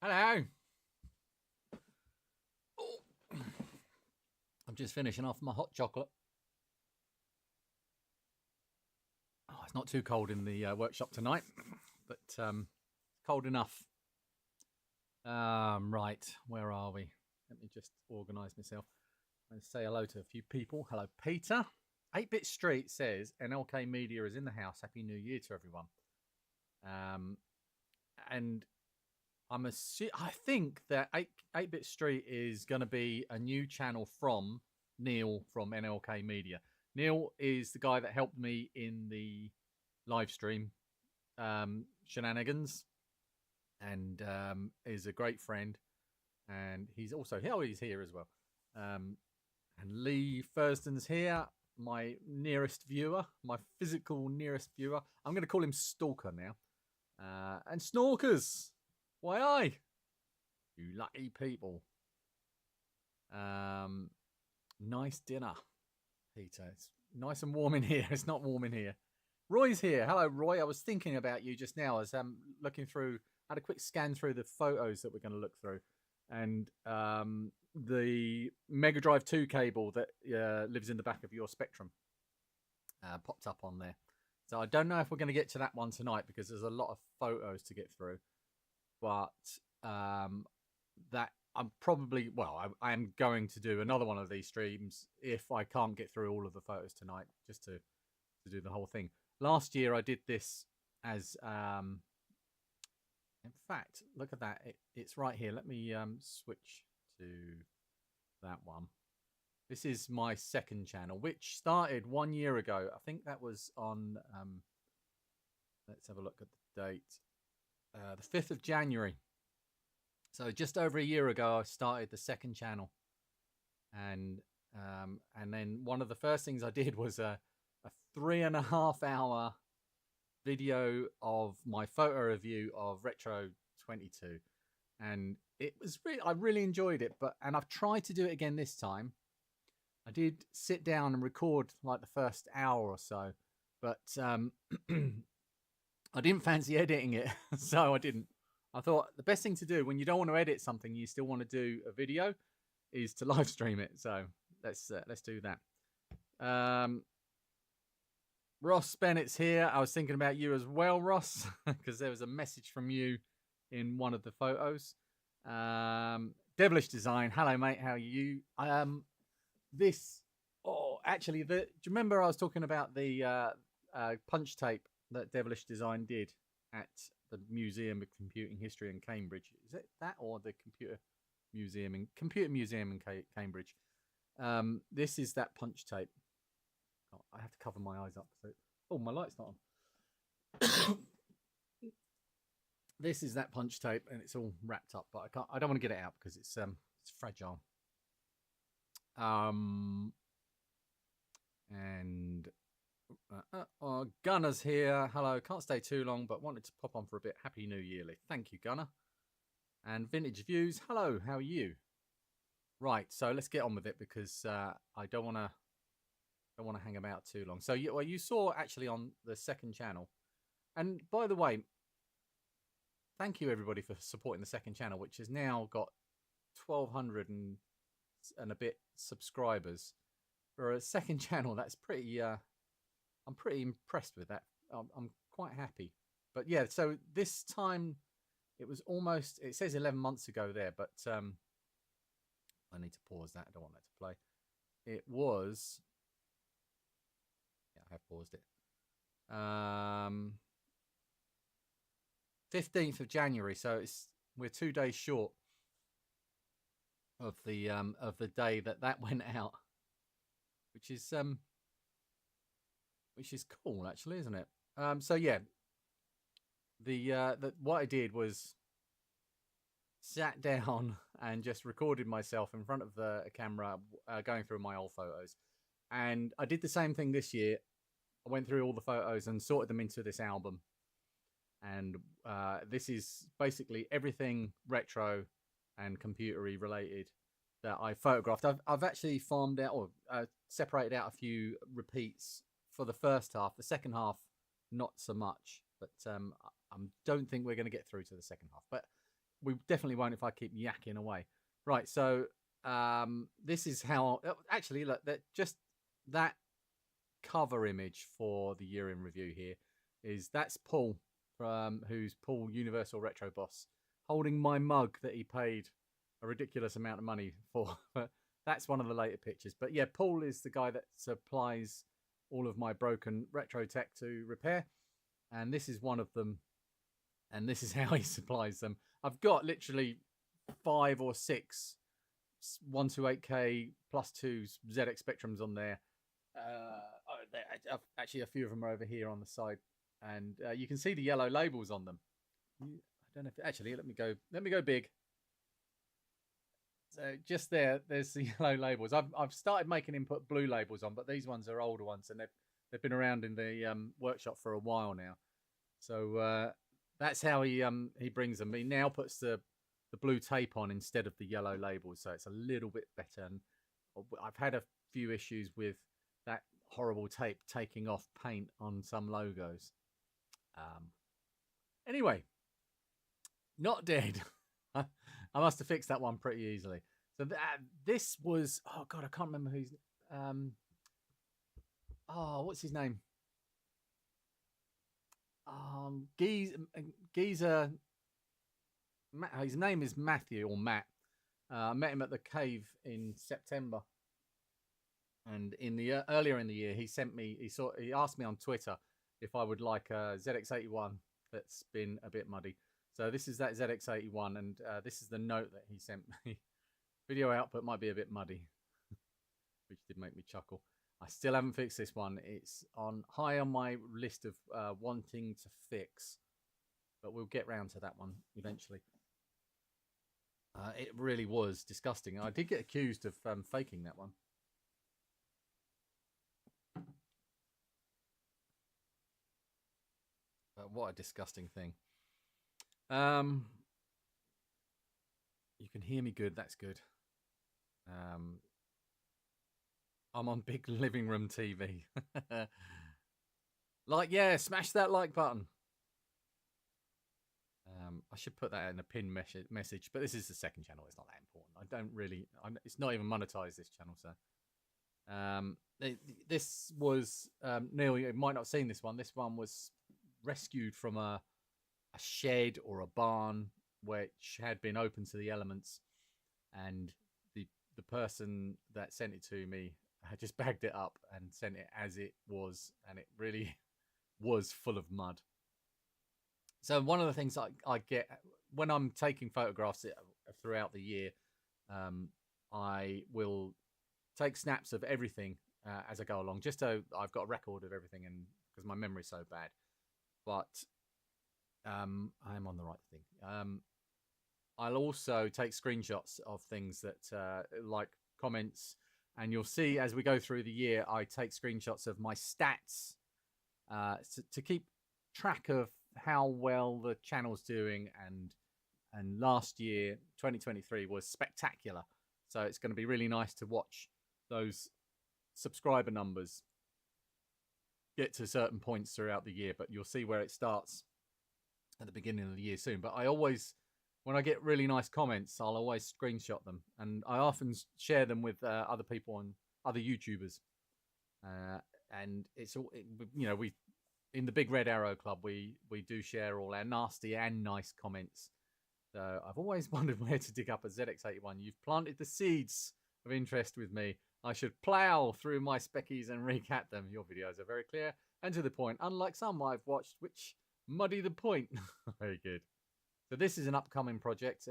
Hello. Oh. I'm just finishing off my hot chocolate. Oh, it's not too cold in the workshop tonight, but cold enough. Right, where are we? Let me just organise myself and say hello to a few people. Hello, Peter. 8-Bit Street says NLK Media is in the house. Happy New Year to everyone. And I think that 8-Bit Street is going to be a new channel from Neil from NLK Media. Neil is the guy that helped me in the live stream shenanigans, and is a great friend. And he's also he's here as well. And Lee Thurston's here, my nearest viewer, my physical nearest viewer. I'm going to call him Stalker now. And Snorkers. Why I? You lucky people. Nice dinner, Peter. It's nice and warm in here. It's not warm in here. Roy's here. Hello, Roy. I was thinking about you just now as I'm looking through. I had a quick scan through the photos that we're going to look through, and the Mega Drive 2 cable that lives in the back of your Spectrum popped up on there. So I don't know if we're going to get to that one tonight because there's a lot of photos to get through. But that I'm probably, I am going to do another one of these streams if I can't get through all of the photos tonight, just to do the whole thing. Last year I did this as, in fact, look at that. It's right here. Let me switch to that one. This is my second channel, which started 1 year ago. I think that was on, let's have a look at the date. The 5th of January. So just over a year ago, I started the second channel. And then one of the first things I did was a 3.5 hour video of my photo review of Retro 22. And it was I really enjoyed it, and I've tried to do it again this time. I did sit down and record like the first hour or so, but I didn't fancy editing it, so I didn't. I thought the best thing to do when you don't want to edit something, you still want to do a video, is to live stream it. So let's do that. Ross Bennett's here. I was thinking about you as well, Ross, because there was a message from you in one of the photos. Devilish Design. Hello, mate. How are you? Actually, do you remember I was talking about the punch tape that Devilish Design did at the Museum of Computing History in Cambridge? Is it that or the Computer Museum in Cambridge? This is that punch tape. Oh, I have to cover my eyes up. Oh, my light's not on. This is that punch tape, and it's all wrapped up, but I don't want to get it out because it's fragile. And Gunner's here. Hello. Can't stay too long, but wanted to pop on for a bit. Happy New Yearly. Thank you, Gunner. And Vintage Views. Hello. How are you? Right. So let's get on with it because I don't want to hang about too long. So you saw actually on the second channel. And by the way, thank you everybody for supporting the second channel, which has now got 1,200 and a bit subscribers. For a second channel, that's pretty. I'm pretty impressed with that. I'm quite happy. But yeah, so this time it was almost. It says 11 months ago there, but I need to pause that. I don't want that to play. It was. Yeah, I have paused it. 15th of January. So we're 2 days short of the day that went out. Which is cool, actually, isn't it? So yeah, what I did was sat down and just recorded myself in front of the camera, going through my old photos, and I did the same thing this year. I went through all the photos and sorted them into this album, and this is basically everything retro and computery related that I photographed. I've actually farmed out or separated out a few repeats for the first half. The second half, not so much. But I don't think we're going to get through to the second half. But we definitely won't if I keep yakking away. Right, so this is how... actually, look, that cover image for the year in review here that's Paul, who's Paul Universal Retro Boss, holding my mug that he paid a ridiculous amount of money for. That's one of the later pictures. But yeah, Paul is the guy that supplies all of my broken retro tech to repair, and this is one of them, and this is how he supplies them. I've got literally 5 or 6 128K plus 2s ZX Spectrums on there. Actually, a few of them are over here on the side, and you can see the yellow labels on them. I don't know if actually let me go big. So just there's the yellow labels. I've started making him put blue labels on, but these ones are older ones, and they've been around in the workshop for a while now. So that's how he brings them. He now puts the blue tape on instead of the yellow labels, so it's a little bit better. And I've had a few issues with that horrible tape taking off paint on some logos. Anyway, not dead. I must have fixed that one pretty easily. So this was, oh god, I can't remember who's what's his name? Geezer. His name is Matthew or Matt. I met him at the cave in September, and in the earlier in the year, he asked me on Twitter if I would like a ZX81 that's been a bit muddy. So this is that ZX81, and this is the note that he sent me. Video output might be a bit muddy, which did make me chuckle. I still haven't fixed this one. It's high on my list of wanting to fix, but we'll get round to that one eventually. It really was disgusting. I did get accused of faking that one. But what a disgusting thing. You can hear me good. That's good. I'm on big living room TV. Smash that like button. I should put that in a pin message, but this is the second channel. It's not that important. It's not even monetized, this channel. So this was Neil, you might not have seen this one. This one was rescued from a shed or a barn which had been open to the elements, and the person that sent it to me had just bagged it up and sent it as it was, and it really was full of mud. So one of the things I get when I'm taking photographs throughout the year, I will take snaps of everything as I go along, just so I've got a record of everything, and because my memory's so bad. But I am on the right thing. I'll also take screenshots of things that like comments, and you'll see as we go through the year, I take screenshots of my stats to keep track of how well the channel's doing. And last year, 2023, was spectacular. So it's going to be really nice to watch those subscriber numbers get to certain points throughout the year, but you'll see where it starts at the beginning of the year soon. But I always, when I get really nice comments, I'll always screenshot them, and I often share them with other people and other YouTubers. And it's all, we in the Big Red Arrow Club, we do share all our nasty and nice comments. So I've always wondered where to dig up a ZX81. You've planted the seeds of interest with me. I should plough through my speckies and recap them. Your videos are very clear and to the point, unlike some I've watched which muddy the point. Very good. So this is an upcoming project.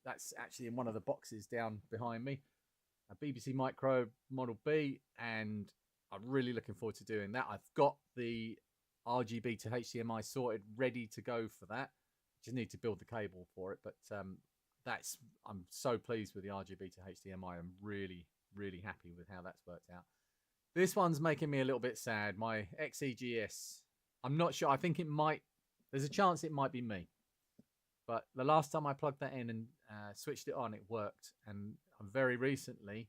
That's actually in one of the boxes down behind me. A BBC Micro Model B, and I'm really looking forward to doing that. I've got the RGB to HDMI sorted, ready to go for that. Just need to build the cable for it, but I'm so pleased with the RGB to HDMI. I'm really happy with how that's worked out. This one's making me a little bit sad. My XEGS. I'm not sure. I think there's a chance it might be me. But the last time I plugged that in and switched it on, it worked. And very recently,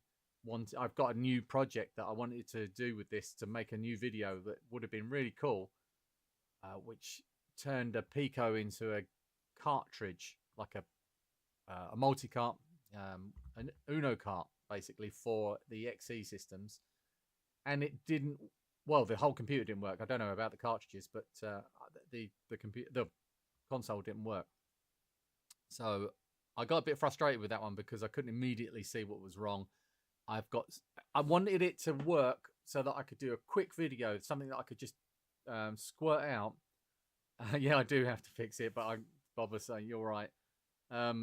I've got a new project that I wanted to do with this, to make a new video that would have been really cool, which turned a Pico into a cartridge, like a a multi-cart, an Uno cart, basically, for the XE systems. And it didn't, well, the whole computer didn't work. I don't know about the cartridges, but the console didn't work. So I got a bit frustrated with that one because I couldn't immediately see what was wrong. I wanted it to work so that I could do a quick video, something that I could just squirt out. Yeah, I do have to fix it, but Bob was saying, you're right. I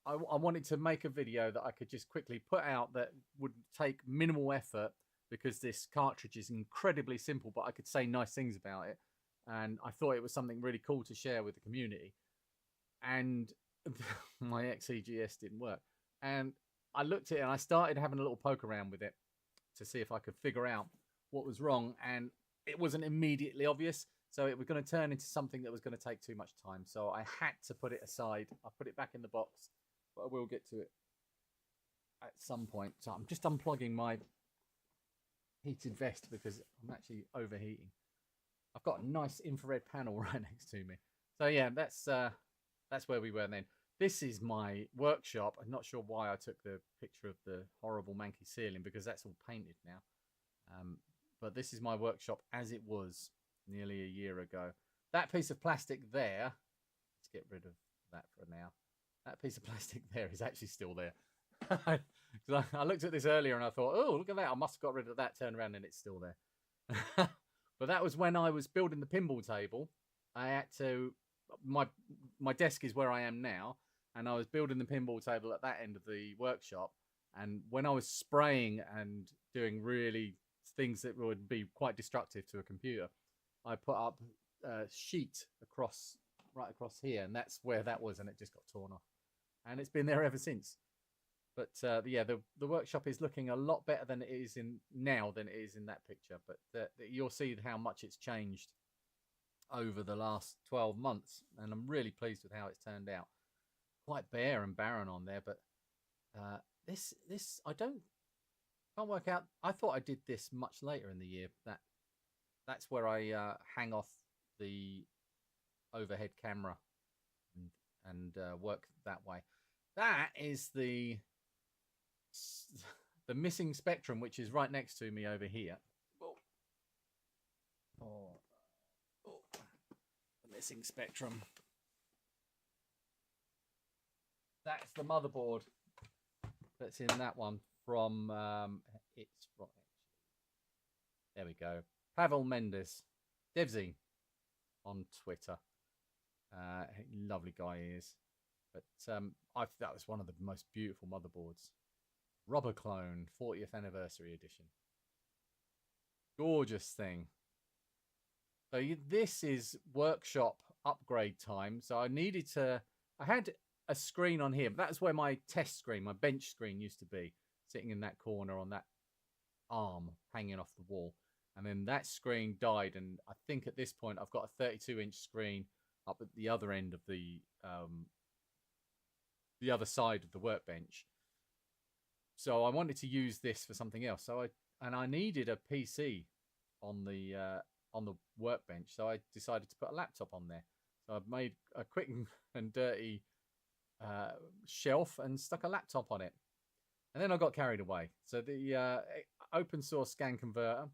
wanted to make a video that I could just quickly put out that would take minimal effort, because this cartridge is incredibly simple, but I could say nice things about it. And I thought it was something really cool to share with the community. And my XEGS didn't work. And I looked at it and I started having a little poke around with it to see if I could figure out what was wrong. And it wasn't immediately obvious. So it was going to turn into something that was going to take too much time. So I had to put it aside. I put it back in the box, but I will get to it at some point. So I'm just unplugging my heated vest because I'm actually overheating. I've got a nice infrared panel right next to me. So yeah, that's where we were then. This is my workshop. I'm not sure why I took the picture of the horrible manky ceiling, because that's all painted now. But this is my workshop as it was nearly a year ago. That piece of plastic there, let's get rid of that for now. That piece of plastic there is actually still there. I looked at this earlier and I thought, oh, look at that. I must have got rid of that, turn around, and it's still there. But that was when I was building the pinball table. I had to, my desk is where I am now, and I was building the pinball table at that end of the workshop. And when I was spraying and doing really things that would be quite destructive to a computer, I put up a sheet right across here, and that's where that was, and it just got torn off. And it's been there ever since. But yeah, the workshop is looking a lot better than it is now than it is in that picture. But you'll see how much it's changed over the last 12 months, and I'm really pleased with how it's turned out. Quite bare and barren on there, but this I can't work out. I thought I did this much later in the year. That's where I hang off the overhead camera and work that way. That is the missing Spectrum, which is right next to me over here. Oh. The missing Spectrum. That's the motherboard that's in that one from it's right. There we go. Pavel Mendes, Devzy on Twitter. Lovely guy he is. But that was one of the most beautiful motherboards. Rubber Clone 40th anniversary edition. Gorgeous thing. So this is workshop upgrade time. So I had a screen on here, but that's where my test screen, my bench screen used to be, sitting in that corner on that arm hanging off the wall. And then that screen died, and I think at this point I've got a 32-inch screen up at the other end of the other side of the workbench. So I wanted to use this for something else. So I needed a PC on the workbench, so I decided to put a laptop on there. So I've made a quick and dirty shelf and stuck a laptop on it. And then I got carried away. So the open source scan converter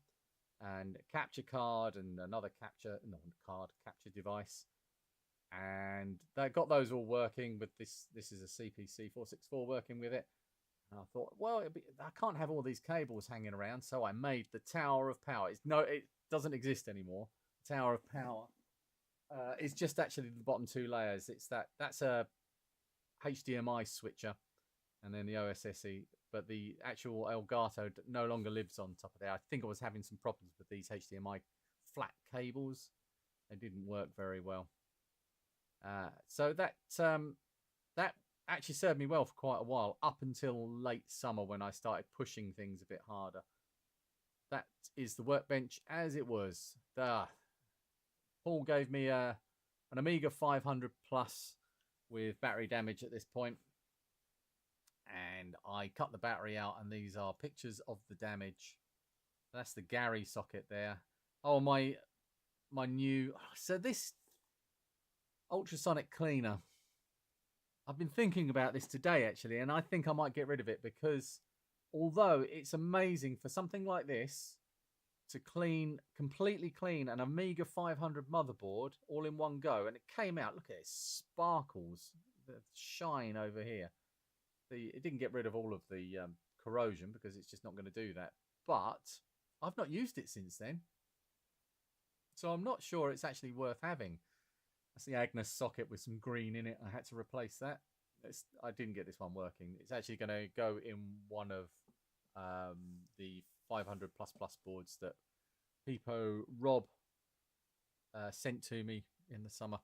and capture card and another capture device, and they got those all working with this. This is a CPC 464 working with it. And I thought, well, I can't have all these cables hanging around, so I made the Tower of Power. It doesn't exist anymore. The Tower of Power is just actually the bottom two layers. That's a HDMI switcher, and then the OSSE. But the actual Elgato no longer lives on top of there. I think I was having some problems with these HDMI flat cables. They didn't work very well. So that actually served me well for quite a while, up until late summer when I started pushing things a bit harder. That is the workbench as it was. Paul gave me an Amiga 500 Plus with battery damage at this point. And I cut the battery out, and these are pictures of the damage. That's the Gary socket there. Oh, my new... So this ultrasonic cleaner, I've been thinking about this today, actually, and I think I might get rid of it because although it's amazing for something like this to completely clean an Amiga 500 motherboard all in one go, and it came out, look at it, sparkles, the shine over here. It didn't get rid of all of the corrosion because it's just not going to do that. But I've not used it since then. So I'm not sure it's actually worth having. That's the Agnes socket with some green in it. I had to replace that. I didn't get this one working. It's actually going to go in one of the 500++ boards that Peepo Rob sent to me in the summer.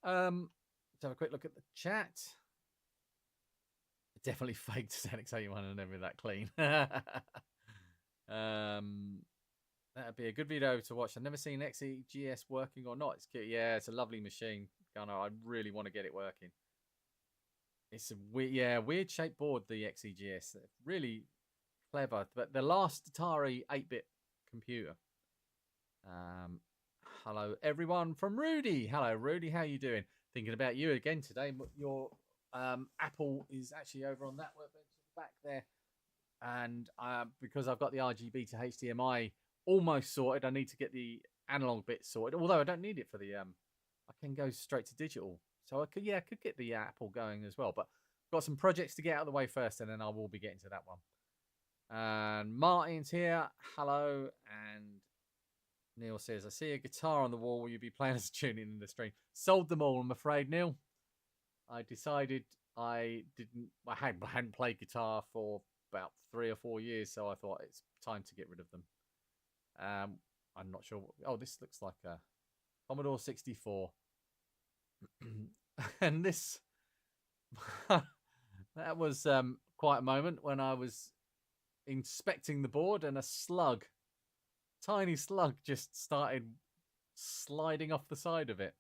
Let's have a quick look at the chat. Definitely faked Xenix 81 and never that clean. That'd be a good video to watch. I've never seen XEGS working or not. It's cute. Yeah, it's a lovely machine, Gunnar. I really want to get it working. It's a weird shaped board, the XEGS. Really clever. But the last Atari 8-bit computer. Hello, everyone from Rudy. Hello, Rudy. How you doing? Thinking about you again today. Your Apple is actually over on that workbench back there. And because I've got the RGB to HDMI almost sorted, I need to get the analog bit sorted. Although I don't need it for the I can go straight to digital. So I could get the Apple going as well. But I've got some projects to get out of the way first, and then I will be getting to that one. And Martin's here. Hello. And Neil says, I see a guitar on the wall. Will you be playing as a tuning in the stream? Sold them all, I'm afraid, Neil. I decided I hadn't played guitar for about 3 or 4 years, so I thought it's time to get rid of them. I'm not sure. Oh, this looks like a Commodore 64. And this, that was quite a moment when I was inspecting the board and a slug, tiny slug, just started sliding off the side of it.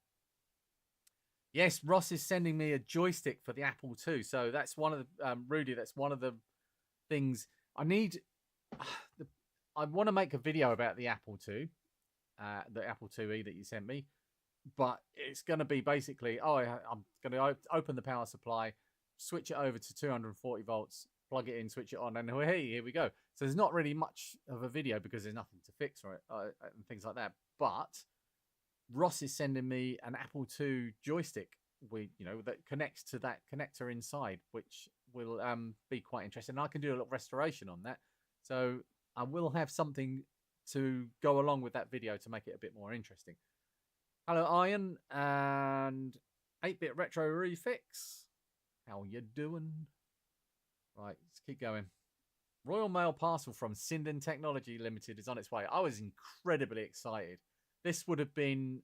Yes, Ross is sending me a joystick for the Apple II. So that's one of the, Rudy, that's one of the things I need. I want to make a video about the Apple II, the Apple IIe that you sent me. But it's going to be basically, I'm going to open the power supply, switch it over to 240 volts, plug it in, switch it on, and hey, here we go. So there's not really much of a video because there's nothing to fix or and things like that. But Ross is sending me an Apple II joystick that connects to that connector inside, which will be quite interesting. And I can do a little restoration on that. So I will have something to go along with that video to make it a bit more interesting. Hello, Iron and 8-Bit Retro Refix. How you doing? Right, let's keep going. Royal Mail parcel from Sinden Technology Limited is on its way. I was incredibly excited. This would have been,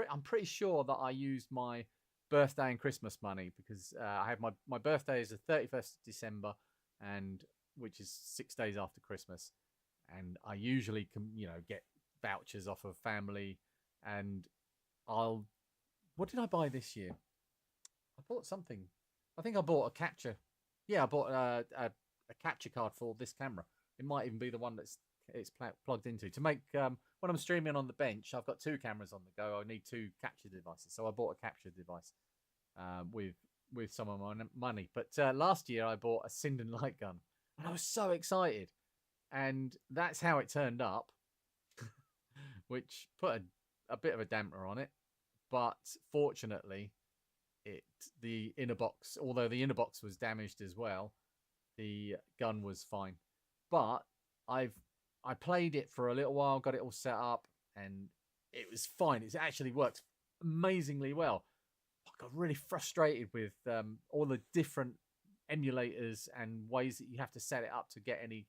I'm pretty sure that I used my birthday and Christmas money because I have my birthday is the 31st of December, and which is 6 days after Christmas. And I usually can, get vouchers off of family, and what did I buy this year? I bought something. I think I bought a capture. Yeah, I bought a capture card for this camera. It might even be the one it's plugged into. To make, when I'm streaming on the bench, I've got 2 cameras on the go. I need 2 capture devices. So I bought a capture device with some of my money. But last year I bought a Sinden light gun. And I was so excited. And that's how it turned up, which put a bit of a damper on it. But fortunately, the inner box, although the inner box was damaged as well, the gun was fine. But I played it for a little while, got it all set up, and it was fine. It actually worked amazingly well. I got really frustrated with all the different emulators and ways that you have to set it up to get any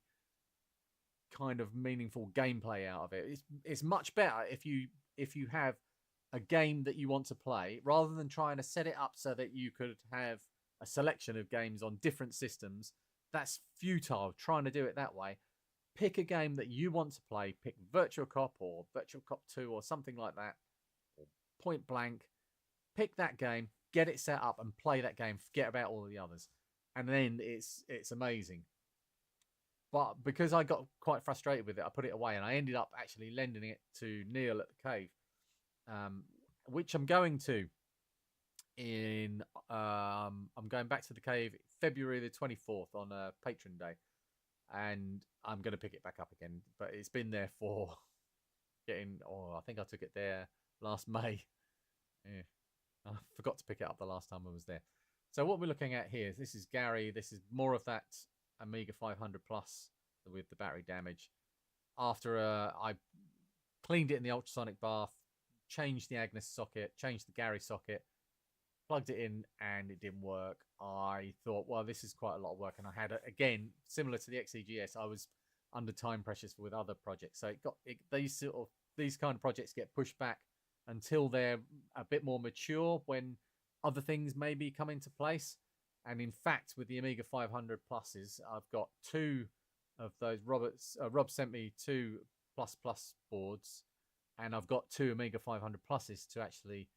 kind of meaningful gameplay out of it. It's much better if you have a game that you want to play rather than trying to set it up so that you could have a selection of games on different systems. That's futile trying to do it that way. Pick a game that you want to play. Pick Virtual Cop or Virtual Cop 2 or something like that, or Point Blank. Pick that game, get it set up, and play that game. Forget about all the others, and then it's amazing. But because I got quite frustrated with it, I put it away, and I ended up actually lending it to Neil at the cave, which I'm going to I'm going back to the cave February the 24th on a patron day, and I'm going to pick it back up again. But it's been there for I think I took it there last May. Yeah. I forgot to pick it up the last time I was there. So what we're looking at here, this is Gary. This is more of that Amiga 500 Plus with the battery damage. After I cleaned it in the ultrasonic bath, changed the Agnes socket, changed the Gary socket, plugged it in, and it didn't work. I thought, well, this is quite a lot of work, and I had again, similar to the XEGS, I was under time pressures with other projects, so these kind of projects get pushed back until they're a bit more mature, when other things maybe come into place. And in fact, with the Amiga 500 Pluses, I've got two of those. Rob sent me two plus boards, and I've got two Amiga 500 Pluses to actually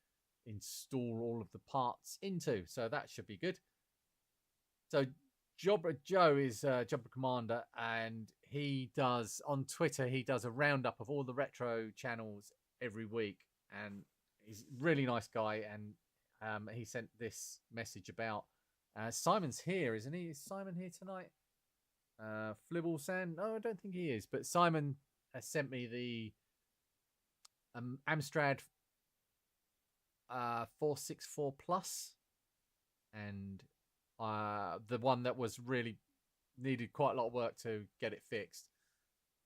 install all of the parts into, so that should be good. So Jobber Joe is Jobber Commander, and he does on Twitter, he does a roundup of all the retro channels every week, and he's a really nice guy. And he sent this message about Simon's here, isn't he? Is Simon here tonight? Flibble Sand? No, I don't think he is, but Simon has sent me the Amstrad 464 Plus, and the one that was really needed quite a lot of work to get it fixed.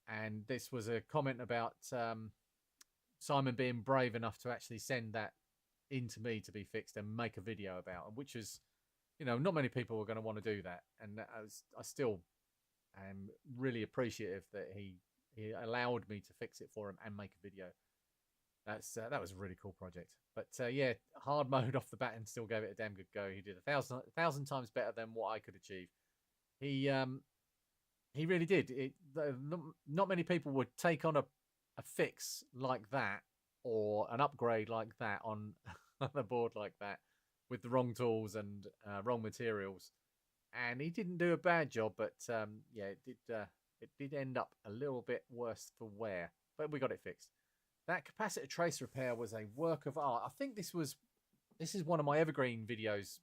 And this was a comment about Simon being brave enough to actually send that in to me to be fixed and make a video about, which is, not many people were going to want to do that. And I still am really appreciative that he allowed me to fix it for him and make a video. That was a really cool project. But yeah, hard mode off the bat, and still gave it a damn good go. He did a thousand times better than what I could achieve. He really did. Not many people would take on a fix like that, or an upgrade like that on a board like that, with the wrong tools and wrong materials. And he didn't do a bad job, but yeah, it did end up a little bit worse for wear. But we got it fixed. That capacitor trace repair was a work of art. I think this is one of my evergreen videos.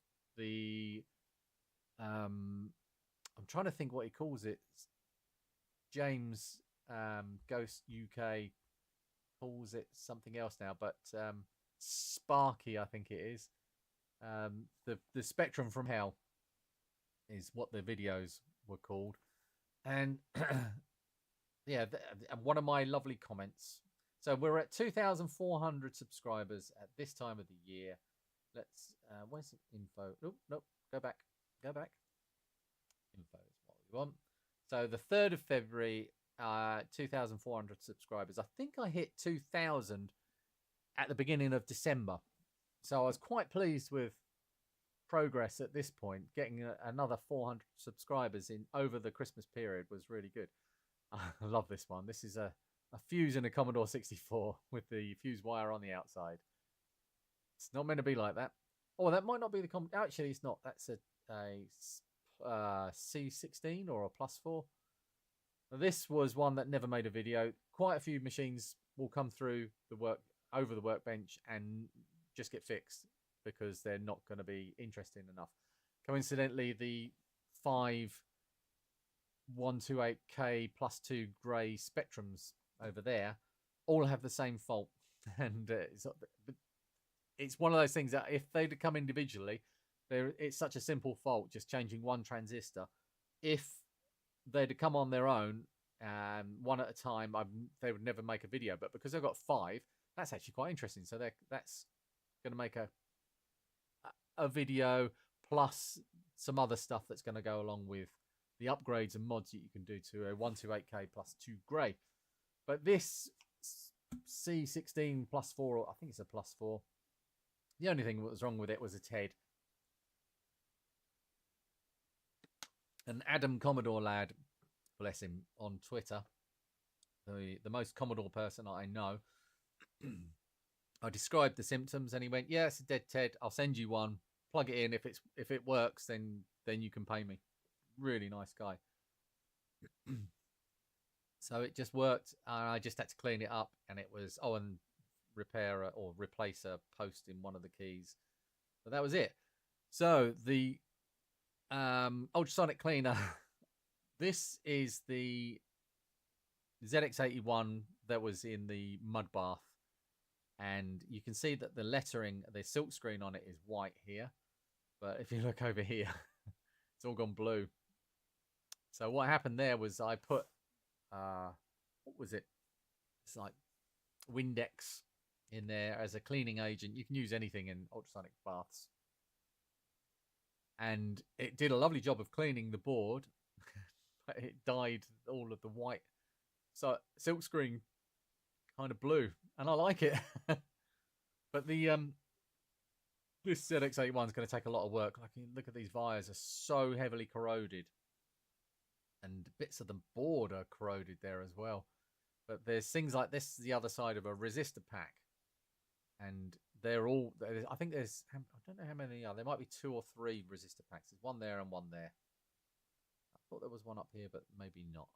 I'm trying to think what he calls it. James Ghost UK calls it something else now, but Sparky, I think it is. The Spectrum from Hell is what the videos were called. And yeah, one of my lovely comments. So we're at 2,400 subscribers at this time of the year. Let's, where's the info? Nope, go back. Info is what we want. So the 3rd of February, 2,400 subscribers. I think I hit 2,000 at the beginning of December. So I was quite pleased with progress at this point. Getting another 400 subscribers in over the Christmas period was really good. I love this one. This is a fuse in a Commodore 64 with the fuse wire on the outside. It's not meant to be like that. Oh, that might not be the actually, it's not. That's a C16 or a +4. This was one that never made a video. Quite a few machines will come through the over the workbench and just get fixed because they're not going to be interesting enough. Coincidentally, the 5 128K +2 grey Spectrums over there all have the same fault. And it's one of those things that if they'd come individually, it's such a simple fault, just changing one transistor. If they'd come on their own, one at a time, they would never make a video. But because I've got 5, that's actually quite interesting. So that's going to make a video plus some other stuff that's going to go along with the upgrades and mods that you can do to a 128K +2 grey. But this C16 +4, I think it's a +4. The only thing that was wrong with it was its head. And Adam Commodore Lad, bless him, on Twitter, the most Commodore person I know, I described the symptoms and he went, yeah, it's a dead Ted. I'll send you one. Plug it in. If it works, then you can pay me. Really nice guy. So it just worked. I just had to clean it up, and it was and repair or replace a post in one of the keys. But that was it. So the ultrasonic cleaner. This is the ZX81 that was in the mud bath, and you can see that the lettering, the silk screen on it is white here, but if you look over here, it's all gone blue. So what happened there was I put what was it? It's like Windex in there as a cleaning agent. You can use anything in ultrasonic baths, and it did a lovely job of cleaning the board. But it dyed all of the white, so silk screen kind of blue, and I like it. But the this ZX81 is going to take a lot of work. Like, look at these wires are so heavily corroded, and bits of the board are corroded there as well. But there's things like this, the other side of a resistor pack, and they're all. I think there's. I don't know how many are. There might be 2 or 3 resistor packs. There's one there and one there. I thought there was one up here, but maybe not.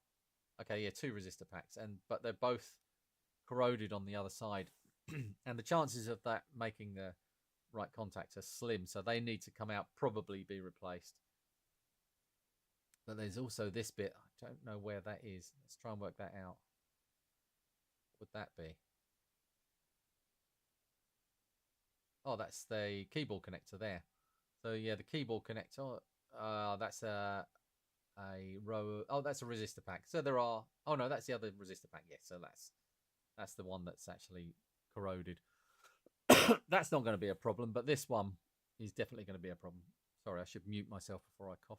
Okay, yeah, 2 resistor packs, but they're both corroded on the other side, and the chances of that making the right contact are slim. So they need to come out, probably be replaced. But there's also this bit. I don't know where that is. Let's try and work that out. What would that be? Oh, that's the keyboard connector there. So yeah, the keyboard connector. That's a row. Oh, that's a resistor pack. So there are. Oh no, that's the other resistor pack. Yes, so that's the one that's actually corroded. That's not going to be a problem, but this one is definitely going to be a problem. Sorry, I should mute myself before I cough.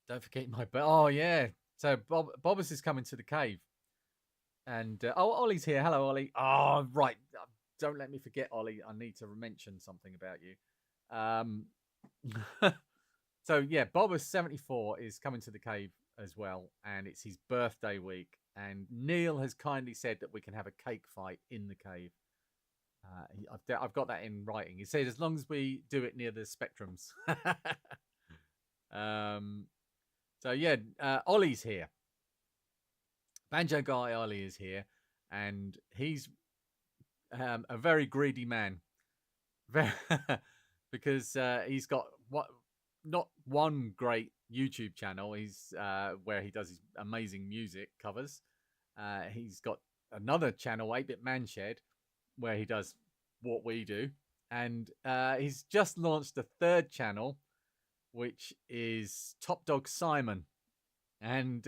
Don't forget my bell. Oh yeah. So Bobbus is coming to the cave, and Ollie's here. Hello, Ollie. Oh right. Don't let me forget, Ollie. I need to mention something about you. So yeah, Bobbus74 is coming to the cave as well, and it's his birthday week. And Neil has kindly said that we can have a cake fight in the cave. I've got that in writing. He said as long as we do it near the spectrums. So yeah, Ollie's here. Banjo guy Ollie is here, and he's a very greedy man. Because he's got not one great YouTube channel. He's where he does his amazing music covers. He's got another channel, 8-Bit Man Shed, where he does what we do, and he's just launched a 3rd channel, which is Top Dog Simon, and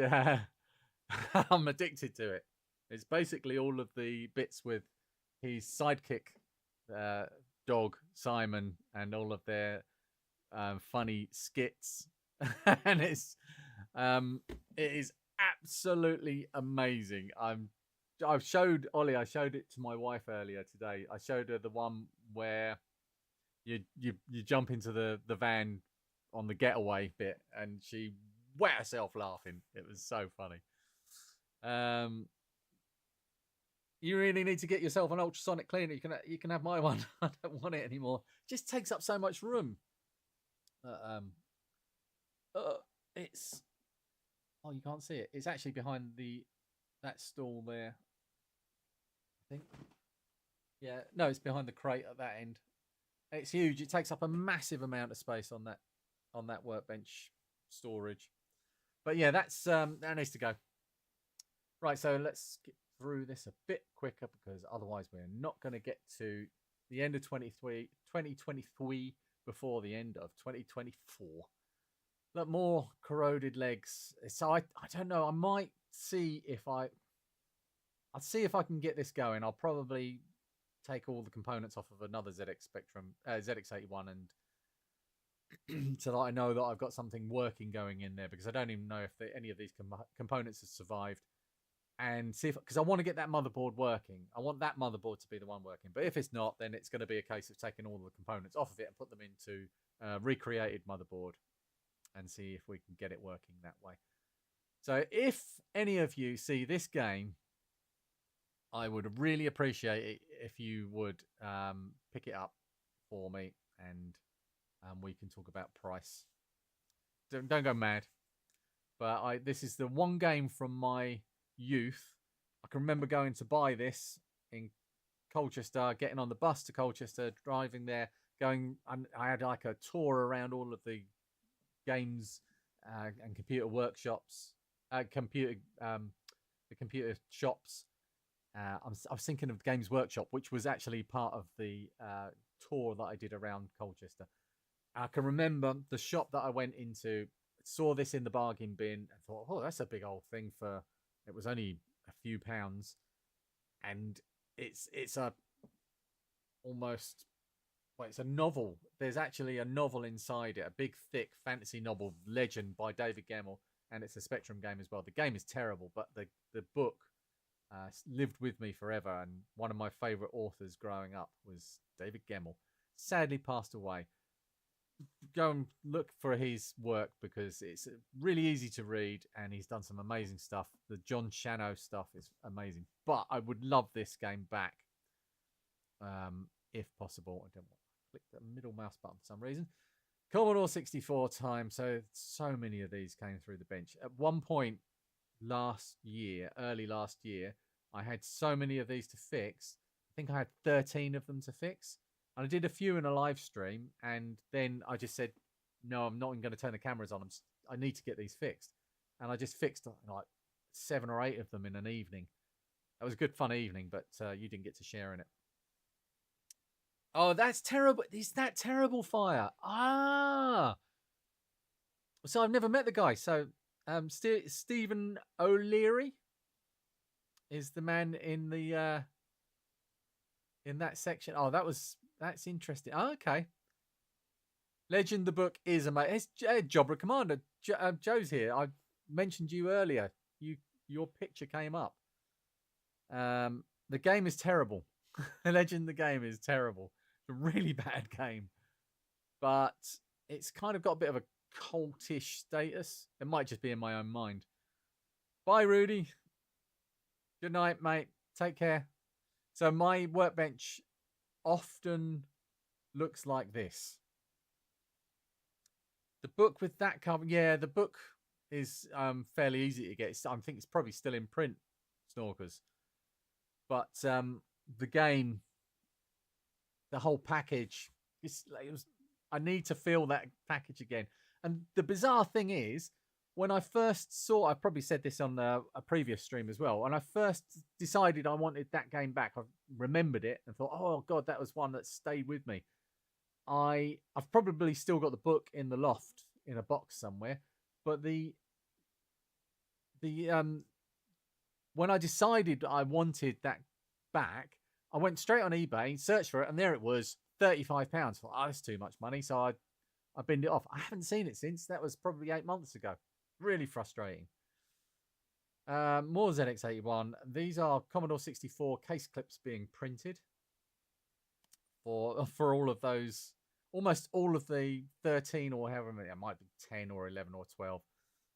I'm addicted to it. It's basically all of the bits with his sidekick dog Simon and all of their funny skits, and it is absolutely amazing. I showed it to my wife earlier today. I showed her the one where you jump into the van on the getaway bit, and she wet herself laughing. It was so funny. You really need to get yourself an ultrasonic cleaner. You can have my one. I don't want it anymore. It just takes up so much room. It's you can't see it. It's actually behind that stall there. I think. Yeah, no, it's behind the crate at that end. It's huge. It takes up a massive amount of space on that workbench storage. But yeah, that needs to go. Right, so let's get through this a bit quicker, because otherwise we're not going to get to the end of 2023 before the end of 2024. Look, more corroded legs. So I don't know. I might see if I'll see if I can get this going. I'll probably take all the components off of another ZX81, and so that I know that I've got something working going in there, because I don't even know if any of these components have survived. And see because I want to get that motherboard working. I want that motherboard to be the one working. But if it's not, then it's going to be a case of taking all the components off of it and put them into a recreated motherboard, and see if we can get it working that way. So if any of you see this game, I would really appreciate it if you would pick it up for me, and we can talk about price. Don't go mad. But this is the one game from my youth. I can remember going to buy this in Colchester, getting on the bus to Colchester, driving there, going. I had like a tour around all of the games and computer workshops, the computer shops. I was thinking of the Games Workshop, which was actually part of the tour that I did around Colchester. I can remember the shop that I went into, saw this in the bargain bin, and thought, "Oh, that's a big old thing for." It was only a few pounds, and it's a almost. Well, it's a novel. There's actually a novel inside it, a big, thick fantasy novel, Legend by David Gemmell, and it's a Spectrum game as well. The game is terrible, but the book lived with me forever, and one of my favourite authors growing up was David Gemmell. Sadly passed away. Go and look for his work because it's really easy to read, and he's done some amazing stuff. The John Shano stuff is amazing, but I would love this game back if possible. I don't want to click the middle mouse button for some reason. Commodore 64 time. So many of these came through the bench. At one point early last year, I had so many of these to fix. I think I had 13 of them to fix. And I did a few in a live stream, and then I just said, no, I'm not even going to turn the cameras on. I need to get these fixed. And I just fixed like 7 or 8 of them in an evening. That was a good fun evening, but you didn't get to share in it. Oh, that's terrible. Is that Terrible Fire? Ah. So I've never met the guy. So Stephen O'Leary is the man in the in that section. Oh, that's interesting. Oh, okay. Legend the book is amazing. It's Jobra Commander. Joe's here. I mentioned you earlier. Your picture came up. The game is terrible. Legend the game is terrible. It's a really bad game. But it's kind of got a bit of a cultish status. It might just be in my own mind. Bye, Rudy. Good night, mate. Take care. So my workbench often looks like this. The book with that cover, yeah, the book is fairly easy to get. I think it's probably still in print, Snorkers. But the game, the whole package, I need to feel that package again. And the bizarre thing is, when I first saw, I probably said this on a previous stream as well, when I first decided I wanted that game back, I remembered it and thought, oh, God, that was one that stayed with me. I've probably still got the book in the loft in a box somewhere, but when I decided I wanted that back, I went straight on eBay, searched for it, and there it was, £35. I thought, oh, that's too much money, so I binned it off. I haven't seen it since. That was probably 8 months ago. Really frustrating. More ZX81. These are Commodore 64 case clips being printed for all of those. Almost all of the 13 or however many, it might be 10 or 11 or 12.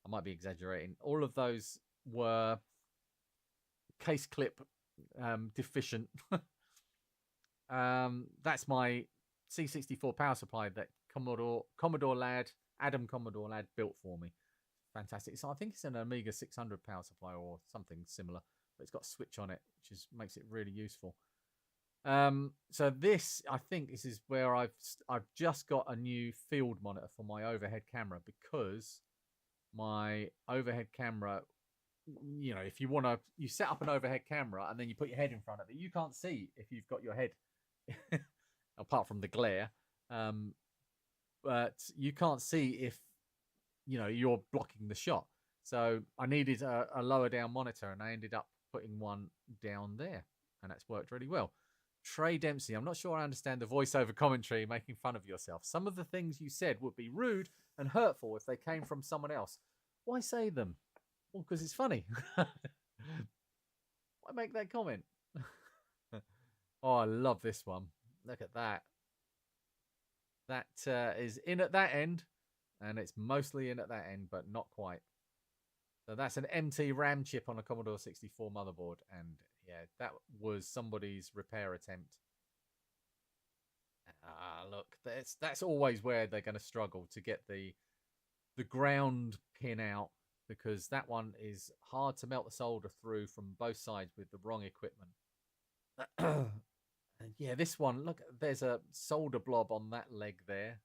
I might be exaggerating. All of those were case clip deficient. That's my C64 power supply that Commodore lad, Adam Commodore lad, built for me. Fantastic. So I think it's an Amiga 600 power supply or something similar, but it's got a switch on it, which makes it really useful. So this, I think this is where I've just got a new field monitor for my overhead camera, because my overhead camera, you know, if you set up an overhead camera and then you put your head in front of it, you can't see if you've got your head apart from the glare. But you can't see if, you know, you're blocking the shot. So I needed a lower down monitor, and I ended up putting one down there, and that's worked really well. Trey Dempsey, I'm not sure I understand the voiceover commentary making fun of yourself. Some of the things you said would be rude and hurtful if they came from someone else. Why say them? Well, because it's funny. Why make that comment? Oh, I love this one. Look at that. That is in at that end, and it's mostly in at that end, but not quite. So that's an MT RAM chip on a Commodore 64 motherboard, and yeah, that was somebody's repair attempt. Look, that's always where they're going to struggle to get the ground pin out, because that one is hard to melt the solder through from both sides with the wrong equipment. And yeah, this one, look, there's a solder blob on that leg there.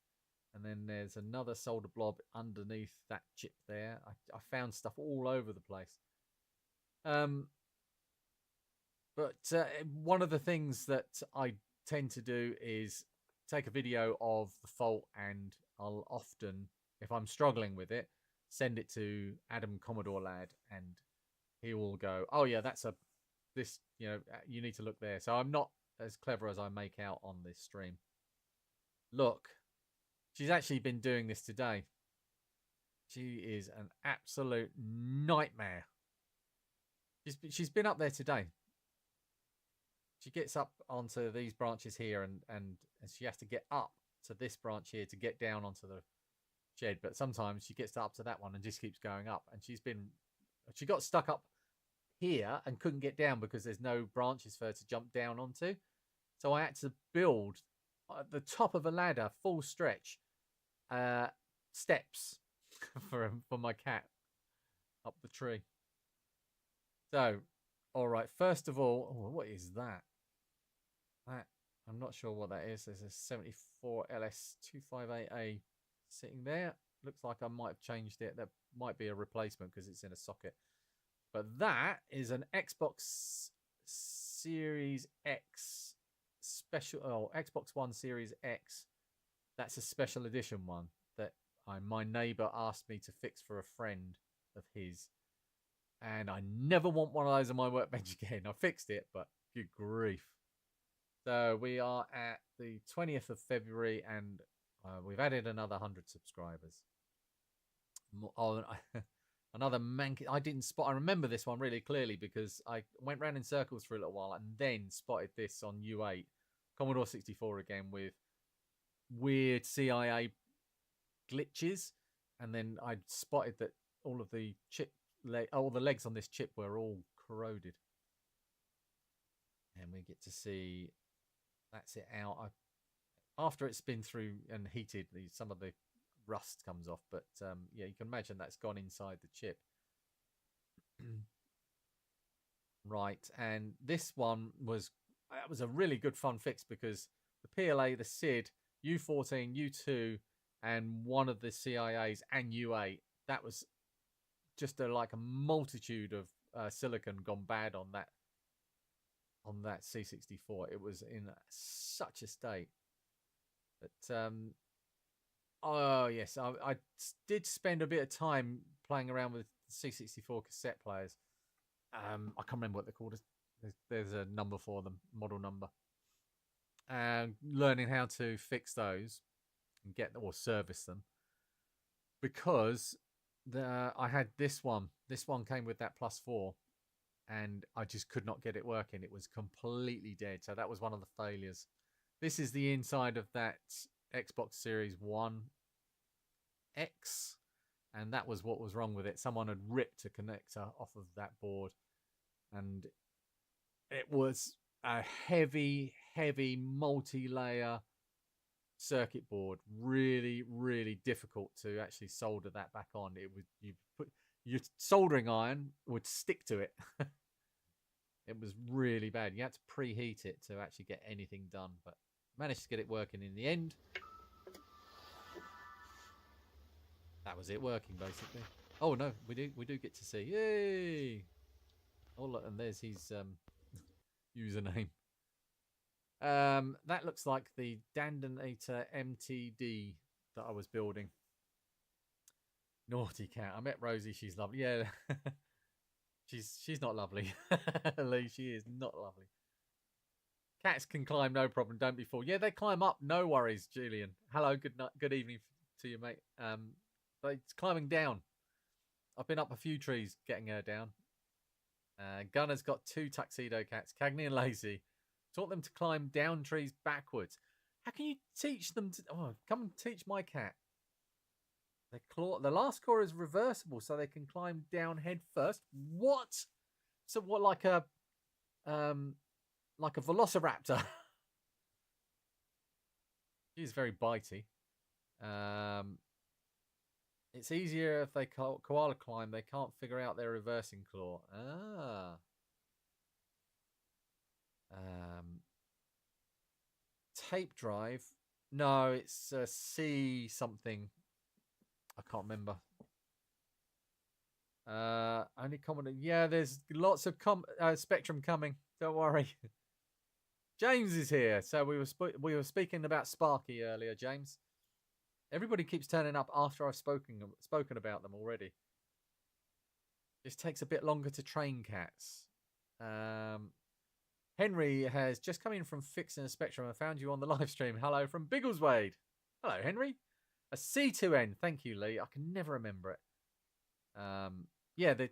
And then there's another solder blob underneath that chip there. I found stuff all over the place. But one of the things that I tend to do is take a video of the fault, and I'll often, if I'm struggling with it, send it to Adam Commodore Lad, and he will go, oh yeah, that's this, you need to look there. So I'm not as clever as I make out on this stream. Look, she's actually been doing this today. She is an absolute nightmare. She's been up there today. She gets up onto these branches here, and she has to get up to this branch here to get down onto the shed. But sometimes she gets up to that one and just keeps going up. And she got stuck up here and couldn't get down because there's no branches for her to jump down onto. So I had to build at the top of a ladder, full stretch, steps for my cat up the tree. So, all right, first of all, what is that? I'm not sure what that is. There's a 74 LS258A sitting there. Looks like I might have changed it. That might be a replacement because it's in a socket. But that is an Xbox Series X special, Xbox One Series X. That's a special edition one that my neighbor asked me to fix for a friend of his. And I never want one of those on my workbench again. I fixed it, but good grief. So we are at the 20th of February, and we've added another 100 subscribers. Oh, another man. I remember this one really clearly because I went round in circles for a little while and then spotted this on U8, Commodore 64 again, with weird CIA glitches. And then I spotted that all of the all the legs on this chip were all corroded. And we get to see that's it out. After it's been through and heated, some of the rust comes off. But yeah, you can imagine that's gone inside the chip. Right, and this one was a really good fun fix because the PLA, the SID, U14, U2, and one of the CIAs and U8, that was just like a multitude of silicon gone bad on that C64. It was in such a state. But oh yes, I did spend a bit of time playing around with C64 cassette players. I can't remember what they're called. There's a number for them, model number. And learning how to fix those and or service them, because I had this one. This one came with that +4, and I just could not get it working. It was completely dead. So that was one of the failures. This is the inside of that Xbox Series 1 X, and that was what was wrong with it. Someone had ripped a connector off of that board, and it was a heavy multi-layer circuit board. Really, really difficult to actually solder that back on. It would, you put your soldering iron would stick to it. It was really bad. You had to preheat it to actually get anything done, but managed to get it working in the end. That was it working basically. Oh no, we do get to see. Yay! Oh look, and there's his username. That looks like the Dandinator MTD that I was building. Naughty cat. I met Rosie. She's lovely. Yeah, she's not lovely. Lee, she is not lovely. Cats can climb, no problem. Don't be fooled. Yeah, they climb up. No worries, Julian. Hello, good evening to you, mate. But it's climbing down. I've been up a few trees getting her down. Gunner's got 2 tuxedo cats, Cagney and Lazy. Taught them to climb down trees backwards. How can you teach them to... Oh, come and teach my cat. The last claw is reversible, so they can climb down head first. What? So what, like a velociraptor? She's very bitey. It's easier if they koala climb. They can't figure out their reversing claw. Ah. tape drive. No, it's a C something. I can't remember. Only comment. Yeah, there's lots of Spectrum coming. Don't worry. James is here. So we were speaking about Sparky earlier, James. Everybody keeps turning up after I've spoken about them already. Just takes a bit longer to train cats. Henry has just come in from fixing a Spectrum and found you on the live stream. Hello from Biggleswade. Hello, Henry. A C2N. Thank you, Lee. I can never remember it. Yeah, the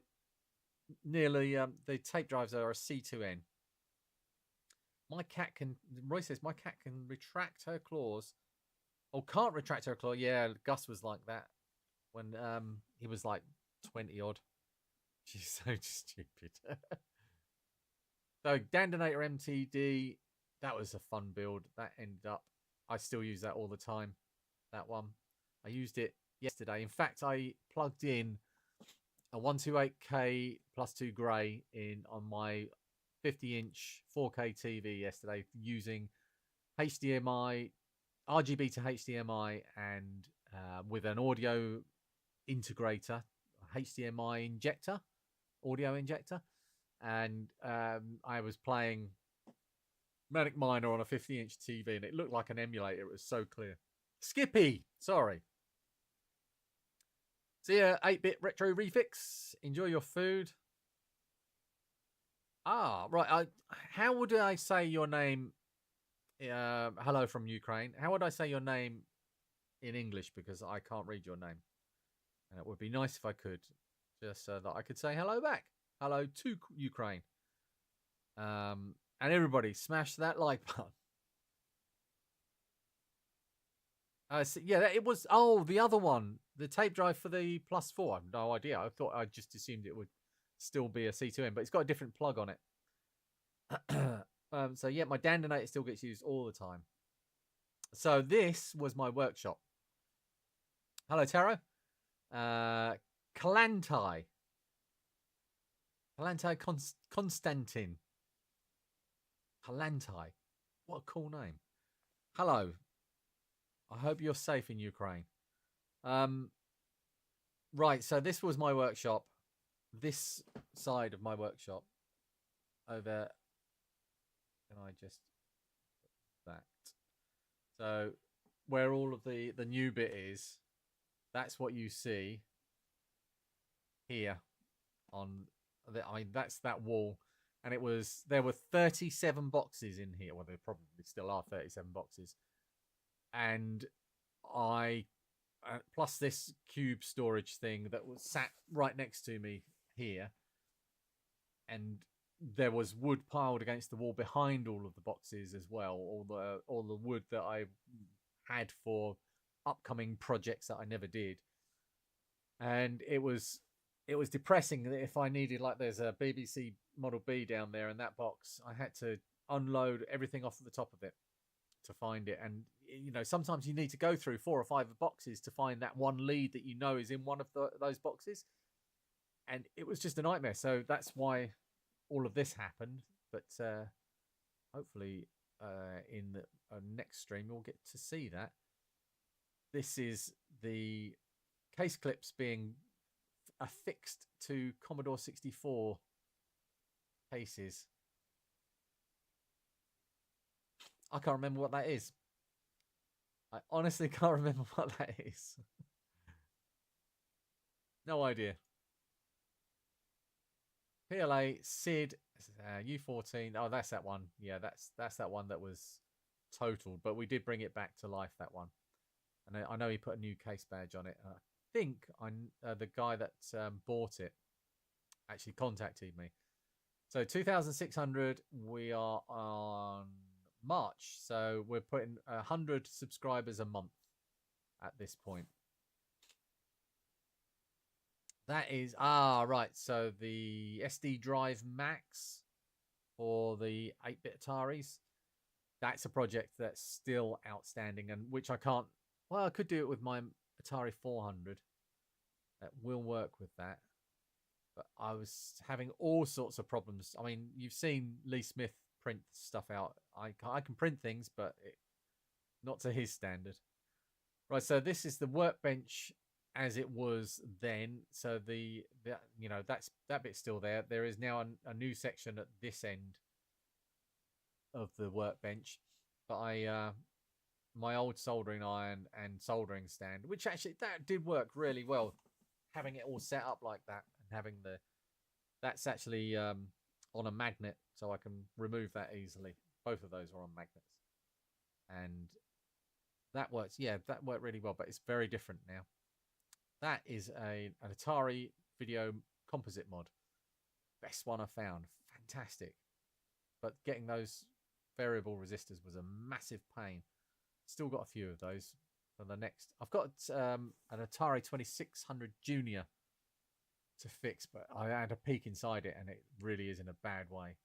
tape drives are a C2N. My cat can. Roy says my cat can retract her claws. Oh, can't retract her claw. Yeah, Gus was like that when he was like 20 odd. She's so stupid. So Dandinator MTD, that was a fun build. That ended up, I still use that all the time. That one, I used it yesterday. In fact, I plugged in a 128K plus 2 grey in on my 50-inch 4K TV yesterday using HDMI, RGB to HDMI, and with an audio integrator, HDMI injector, audio injector. And I was playing Manic Miner on a 50-inch TV, and it looked like an emulator. It was so clear. Skippy, sorry. See ya, 8-bit retro refix. Enjoy your food. Ah, right. How would I say your name? Hello from Ukraine. How would I say your name in English? Because I can't read your name. And it would be nice if I could, just so that I could say hello back. Hello to Ukraine. And everybody, smash that like button. So, yeah, it was. Oh, the other one, the tape drive for the +4. I have no idea. I thought I just assumed it would still be a C2N, but it's got a different plug on it. So yeah, my Dandinator still gets used all the time. So this was my workshop. Hello, Taro. Kalantai. Kalantai Konstantin. Kalantai. What a cool name. Hello. I hope you're safe in Ukraine. Right, so this was my workshop. This side of my workshop. Over. Can I just put that? So where all of the new bit is, that's what you see here on the, I mean, that's that wall. And there were 37 boxes in here. Well, there probably still are 37 boxes. And plus this cube storage thing that was sat right next to me here. And there was wood piled against the wall behind all of the boxes as well. All the wood that I had for upcoming projects that I never did. And it was depressing that if I needed, like, there's a BBC Model B down there in that box, I had to unload everything off the top of it to find it. And you know, sometimes you need to go through 4 or 5 boxes to find that one lead that you know is in one of those boxes, and it was just a nightmare. So that's why all of this happened. But hopefully in the next stream we'll get to see that. This is the case clips being affixed to Commodore 64 cases. I can't remember what that is. I honestly can't remember what that is. No idea. PLA, SID, U14. Oh, that's that one. Yeah, that's that one that was totaled. But we did bring it back to life, that one. And I know he put a new case badge on it. I think the guy that bought it actually contacted me. So 2,600, we are on March. So we're putting 100 subscribers a month at this point. That is, right. So the SD Drive Max for the 8-bit Ataris, that's a project that's still outstanding, and which I can't, well, I could do it with my Atari 400. That will work with that. But I was having all sorts of problems. I mean, you've seen Lee Smith print stuff out. I can print things, but not to his standard. Right, so this is the workbench as it was then. So the you know, that bit's still there. There is now a new section at this end of the workbench, but my old soldering iron and soldering stand, which actually that did work really well, having it all set up like that and having that's actually on a magnet, so I can remove that easily. Both of those are on magnets, and that works. Yeah, that worked really well, but it's very different now. That is an Atari video composite mod. Best one I found. Fantastic. But getting those variable resistors was a massive pain. Still got a few of those for the next. I've got an Atari 2600 Junior to fix, but I had a peek inside it and it really is in a bad way.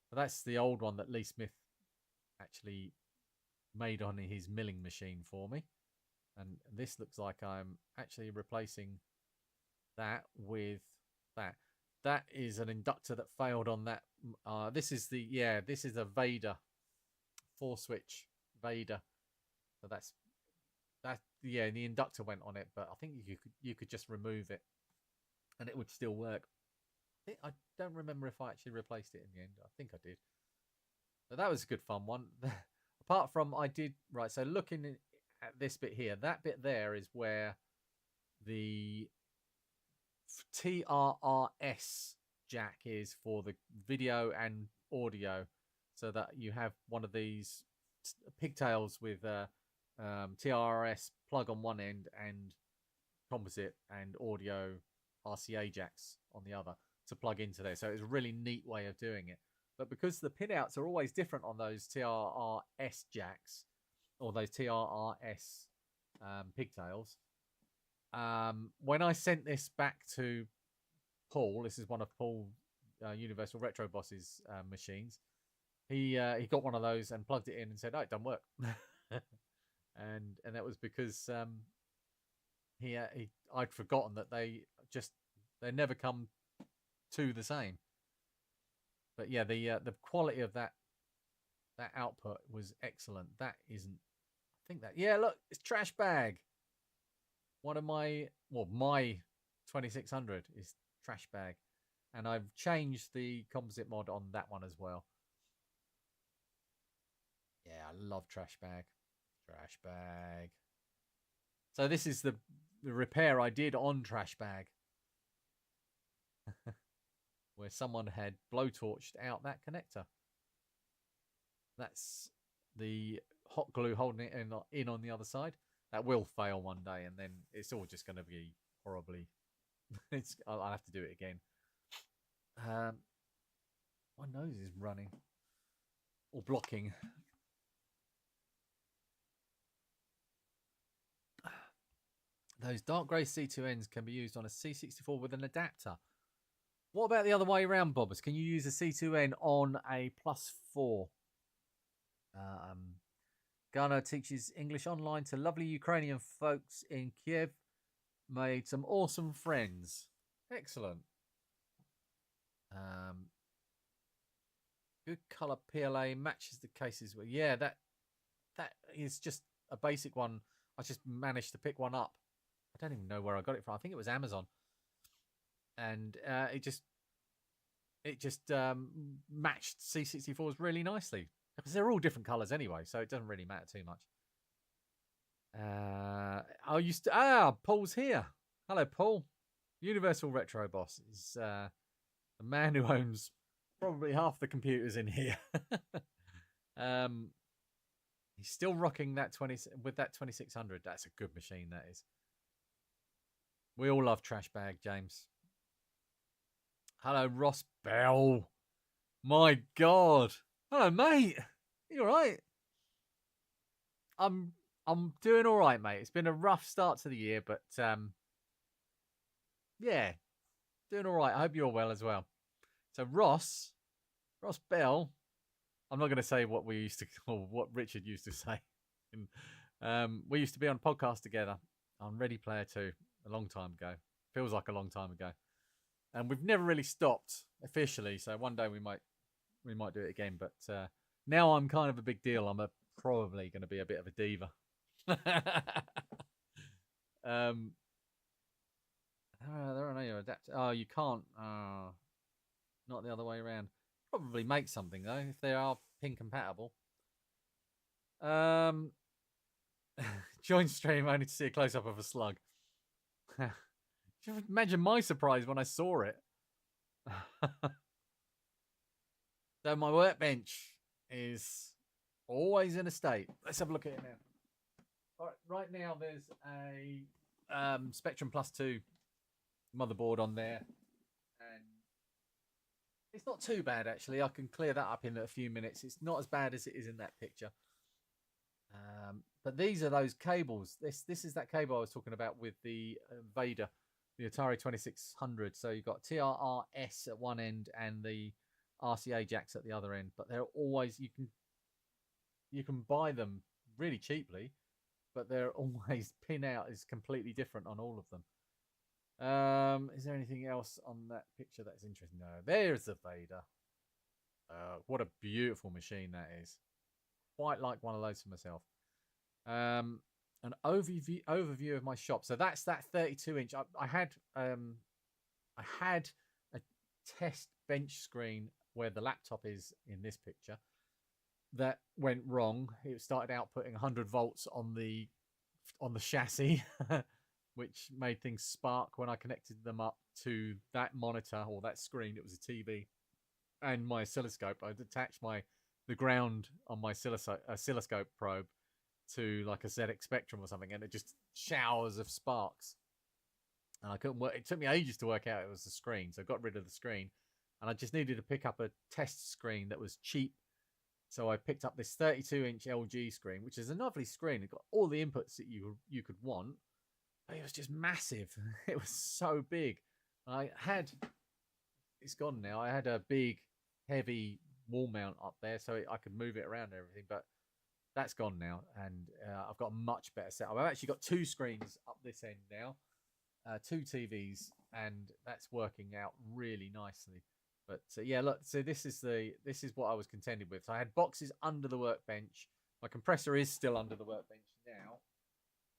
But that's the old one that Lee Smith actually made on his milling machine for me. And this looks like I'm actually replacing that with that. That is an inductor that failed on that. This is a Vader 4-switch Vader. So the inductor went on it, but I think you could just remove it and it would still work. I don't remember if I actually replaced it in the end. I think I did. So that was a good fun one. Apart from so looking at this bit here, that bit there is where the TRRS jack is for the video and audio, so that you have one of these pigtails with TRRS plug on one end and composite and audio RCA jacks on the other to plug into there. So it's a really neat way of doing it. But because the pinouts are always different on those TRRS jacks or those TRRS pigtails, when I sent this back to Paul, this is one of Paul Universal Retro Boss's machines. He got one of those and plugged it in and said, "Oh, it doesn't work." and that was because I'd forgotten that they never come to the same. But yeah, the quality of that output was excellent. That isn't. I think that. Yeah, look, it's Trash Bag. One of my 2600 is Trash Bag, and I've changed the composite mod on that one as well. Yeah, I love Trash Bag. Trash Bag. So this is the repair I did on Trash Bag, where someone had blowtorched out that connector. That's the hot glue holding it in on the other side. That will fail one day, and then it's all just going to be horribly. I'll have to do it again. My nose is running or blocking. Those dark grey C2Ns can be used on a C64 with an adapter. What about the other way around, Bobbers? Can you use a C2N on a +4? Ghana teaches English online to lovely Ukrainian folks in Kiev. Made some awesome friends. Excellent. Good colour PLA matches the cases. Yeah, that is just a basic one. I just managed to pick one up. I don't even know where I got it from. I think it was Amazon. And it just matched C64s really nicely. Because they're all different colours anyway, so it doesn't really matter too much. Paul's here. Hello, Paul. Universal Retro Boss is the man who owns probably half the computers in here. He's still rocking that 2600. That's a good machine, that is. We all love Trash Bag, James. Hello, Ross Bell. My God. Hello, mate. You all right? I'm doing all right, mate. It's been a rough start to the year, but yeah, doing all right. I hope you're well as well. So Ross Bell. I'm not going to say what what Richard used to say. We used to be on a podcast together on Ready Player 2 a long time ago. Feels like a long time ago, and we've never really stopped officially. So one day we might do it again. But now I'm kind of a big deal. I'm a probably going to be a bit of a diva. There are no adapters. Oh, you can't. Not the other way around. Probably make something though if they are pin compatible. Join stream only to see a close up of a slug. Imagine my surprise when I saw it. So my workbench is always in a state. Let's have a look at it now. All right now there's a Spectrum Plus 2 motherboard on there, and it's not too bad actually. I can clear that up in a few minutes. It's not as bad as it is in that picture. But these are those cables. This is that cable I was talking about with the Vader, the Atari 2600. So you've got TRRS at one end and the RCA jacks at the other end. But they're always you can buy them really cheaply, but they're always pin out is completely different on all of them. Is there anything else on that picture that's interesting? No, there's the Vader. What a beautiful machine that is. Quite like one of those for myself. An overview of my shop. So that's that 32-inch. I had a test bench screen where the laptop is in this picture that went wrong. It started outputting 100 volts on the chassis, which made things spark when I connected them up to that monitor or that screen. It was a TV and my oscilloscope. I'd attached the ground on my oscilloscope probe to like a ZX Spectrum or something, and it just showers of sparks. And I couldn't work. It took me ages to work out it was the screen, so I got rid of the screen, and I just needed to pick up a test screen that was cheap. So I picked up this 32-inch LG screen, which is a lovely screen. It got all the inputs that you could want, but it was just massive. It was so big. It's gone now. I had a big, heavy wall mount up there, so I could move it around and everything, but that's gone now, and I've got a much better setup. I've actually got 2 screens up this end now, 2 TVs, and that's working out really nicely. But yeah, look, so this is what I was contended with. So I had boxes under the workbench. My compressor is still under the workbench now,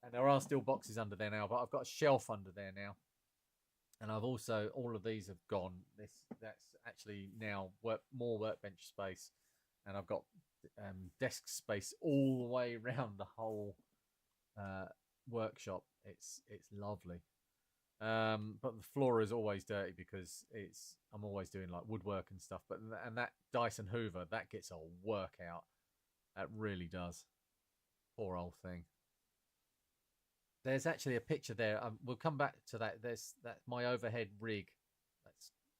and there are still boxes under there now, but I've got a shelf under there now. And I've also, all of these have gone. That's actually now more workbench space, and I've got desk space all the way around the whole workshop. It's lovely, but the floor is always dirty because I'm always doing like woodwork and stuff. But that Dyson Hoover, that gets a workout. That really does. Poor old thing. There's actually a picture there. We'll come back to that. That's my overhead rig.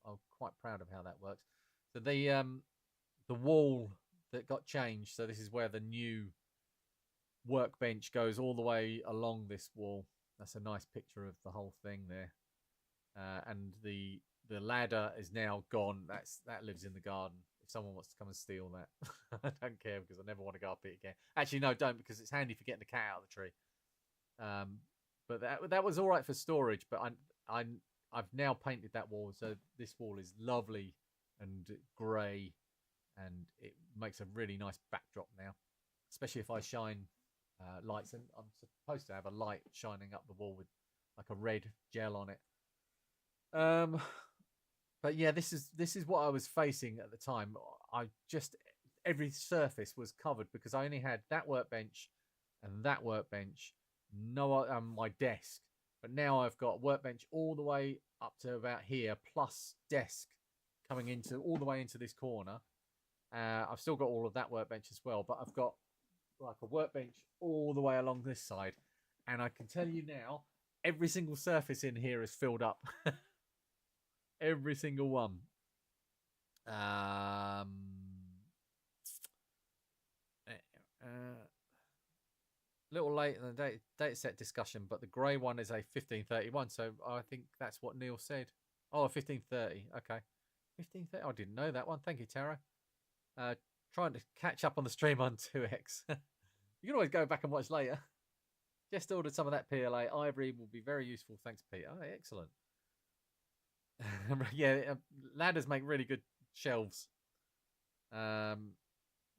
I'm quite proud of how that works. So the wall that got changed. So this is where the new workbench goes all the way along this wall. That's a nice picture of the whole thing there. And the ladder is now gone. That lives in the garden. If someone wants to come and steal that, I don't care because I never want to go up it again. Actually, no, don't, because it's handy for getting the cat out of the tree. But that was all right for storage. But I've now painted that wall, so this wall is lovely and grey, and it makes a really nice backdrop now, especially if I shine lights. And I'm supposed to have a light shining up the wall with like a red gel on it. But yeah, this is what I was facing at the time. Every surface was covered because I only had that workbench and that workbench. No, my desk. But now I've got workbench all the way up to about here, plus desk coming into all the way into this corner. I've still got all of that workbench as well, but I've got like a workbench all the way along this side. And I can tell you now, every single surface in here is filled up. Every single one. Little late in the data set discussion, but the grey one is a 1531, so I think that's what Neil said. Oh, 1530, okay. 1530, I didn't know that one. Thank you, Tara. Trying to catch up on the stream on 2X. You can always go back and watch later. Just ordered some of that PLA. Ivory will be very useful. Thanks, Peter. Oh, excellent. Yeah, ladders make really good shelves.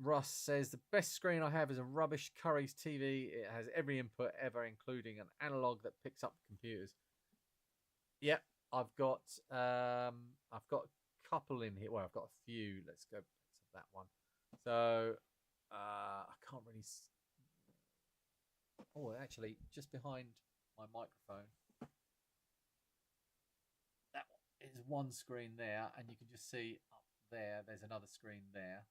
Russ says the best screen I have is a rubbish Curry's TV. It has every input ever, including an analog that picks up computers. Yep, I've got a couple in here. Well, I've got a few. Let's go to that one. So I can't really. Oh, actually, just behind my microphone, that is one screen there, and you can just see up there. There's another screen there,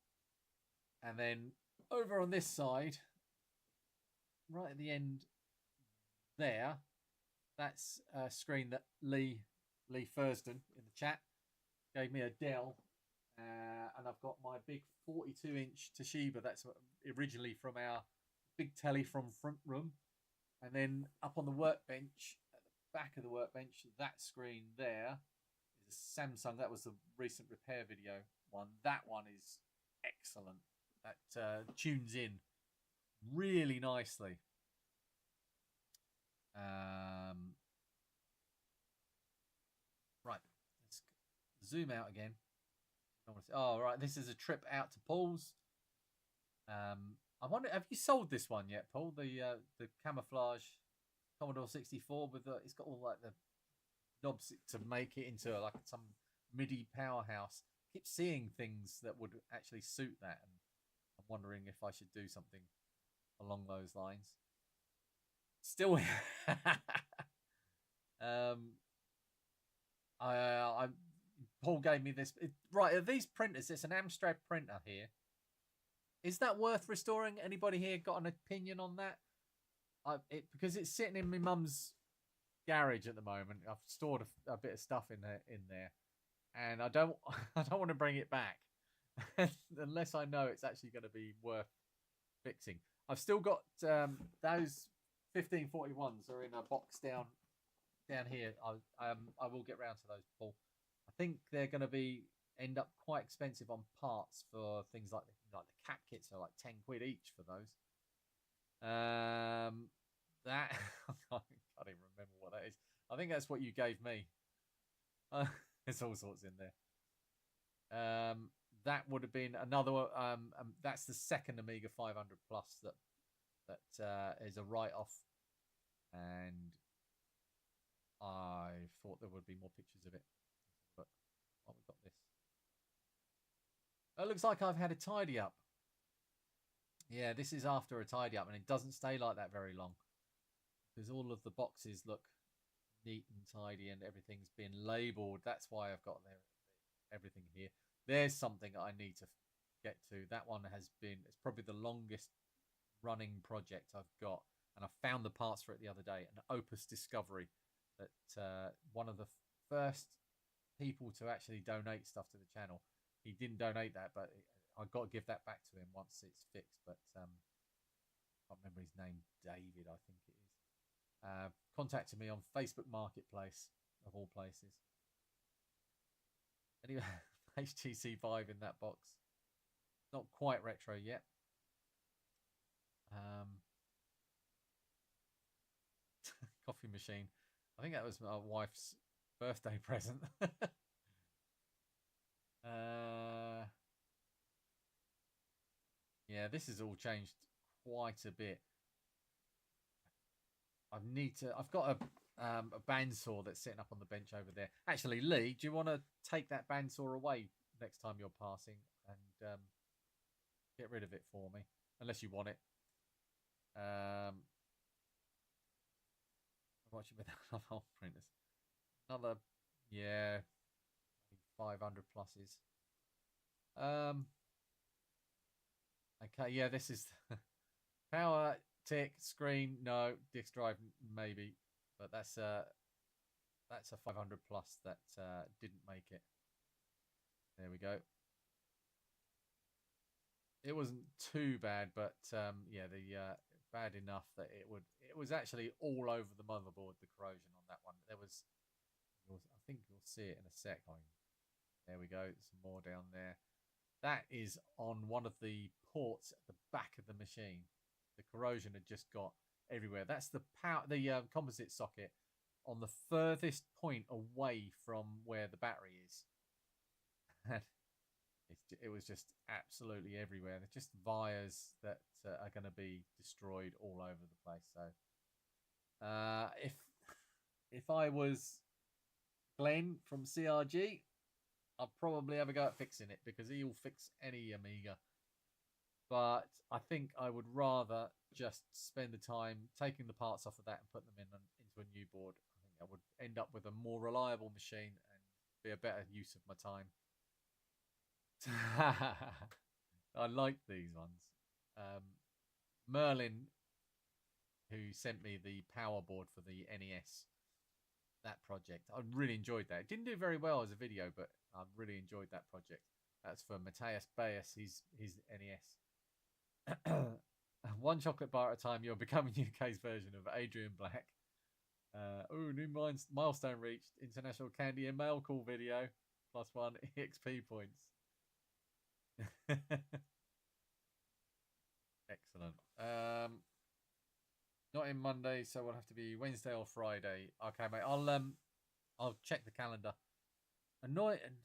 and then over on this side, right at the end there, that's a screen that Lee Thurston in the chat gave me a Dell, and I've got my big 42-inch Toshiba. That's originally from our big telly from front room, and then up on the workbench, at the back of the workbench, that screen there is a Samsung. That was the recent repair video one. That one is excellent. That tunes in really nicely. Right, let's zoom out again. Oh, right, this is a trip out to Paul's. I wonder, have you sold this one yet, Paul? The camouflage Commodore 64 with it's got all like the knobs to make it into like some MIDI powerhouse. I keep seeing things that would actually suit that, and I'm wondering if I should do something along those lines. Still, Paul gave me this. Right, are these printers? It's an Amstrad printer here. Is that worth restoring? Anybody here got an opinion on that? Because it's sitting in my mum's garage at the moment. I've stored a bit of stuff in there, and I don't want to bring it back unless I know it's actually going to be worth fixing. I've still got those 1541s are in a box down here. I will get round to those, Paul. I think they're going to end up quite expensive on parts for things like the cap kits are like 10 quid each for those. That I can't even remember what that is. I think that's what you gave me. There's all sorts in there. That would have been another. That's the second Amiga 500 Plus that is a write-off, and I thought there would be more pictures of it. But oh, we've got this. It looks like I've had a tidy up. Yeah, this is after a tidy up, and it doesn't stay like that very long because all of the boxes look neat and tidy, and everything's been labelled. That's why I've got everything here. There's something I need to get to. That one has been, it's probably the longest running project I've got, and I found the parts for it the other day. An Opus Discovery that one of the first people to actually donate stuff to the channel. He didn't donate that, but I've got to give that back to him once it's fixed. But I can't remember his name. David, I think it is. Contacted me on Facebook Marketplace, of all places. Anyway, HTC Vive in that box. Not quite retro yet. Coffee machine. I think that was my wife's birthday present. Yeah, this has all changed quite a bit. I've got a bandsaw that's sitting up on the bench over there. Actually, Lee, do you want to take that bandsaw away next time you're passing and get rid of it for me? Unless you want it. I'm watching with other printers. Another, yeah, 500 pluses. Okay, yeah, this is power tick screen. No, disk drive maybe, but that's a 500 plus that didn't make it. There we go. It wasn't too bad, but yeah, bad enough that it was actually all over the motherboard, the corrosion on that one. I think you'll see it in a sec. There we go. Some more down there. That is on one of the ports at the back of the machine. The corrosion had just got everywhere. That's the composite socket on the furthest point away from where the battery is. It was just absolutely everywhere. There's just wires that are going to be destroyed all over the place. So if I was Glenn from CRG, I'd probably have a go at fixing it because he'll fix any Amiga. But I think I would rather just spend the time taking the parts off of that and putting them into a new board. I think I would end up with a more reliable machine and be a better use of my time. I like these ones. Merlin, who sent me the power board for the NES, that project, I really enjoyed that. It didn't do very well as a video, but I really enjoyed that project. That's for Matthias Bayes, his NES. One chocolate bar at a time, you're becoming UK's version of Adrian Black. New milestone reached. International Candy and Mail Call video. +1 EXP points. Excellent. Not in Monday, so we'll have to be Wednesday or Friday. Okay, mate. I'll check the calendar.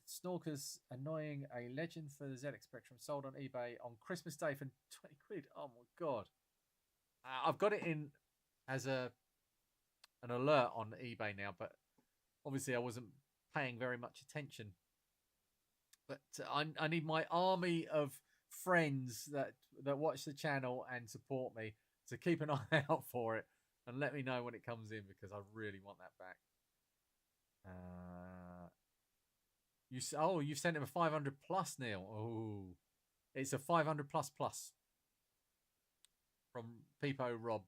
Snorkers annoying a legend for the ZX Spectrum sold on eBay on Christmas Day for 20 quid. Oh my god! I've got it in as an alert on eBay now, but obviously I wasn't paying very much attention. But I need my army of friends that watch the channel and support me to keep an eye out for it and let me know when it comes in because I really want that back. You've sent him a 500 plus, Neil. Oh, it's a 500 plus from Peepo Rob.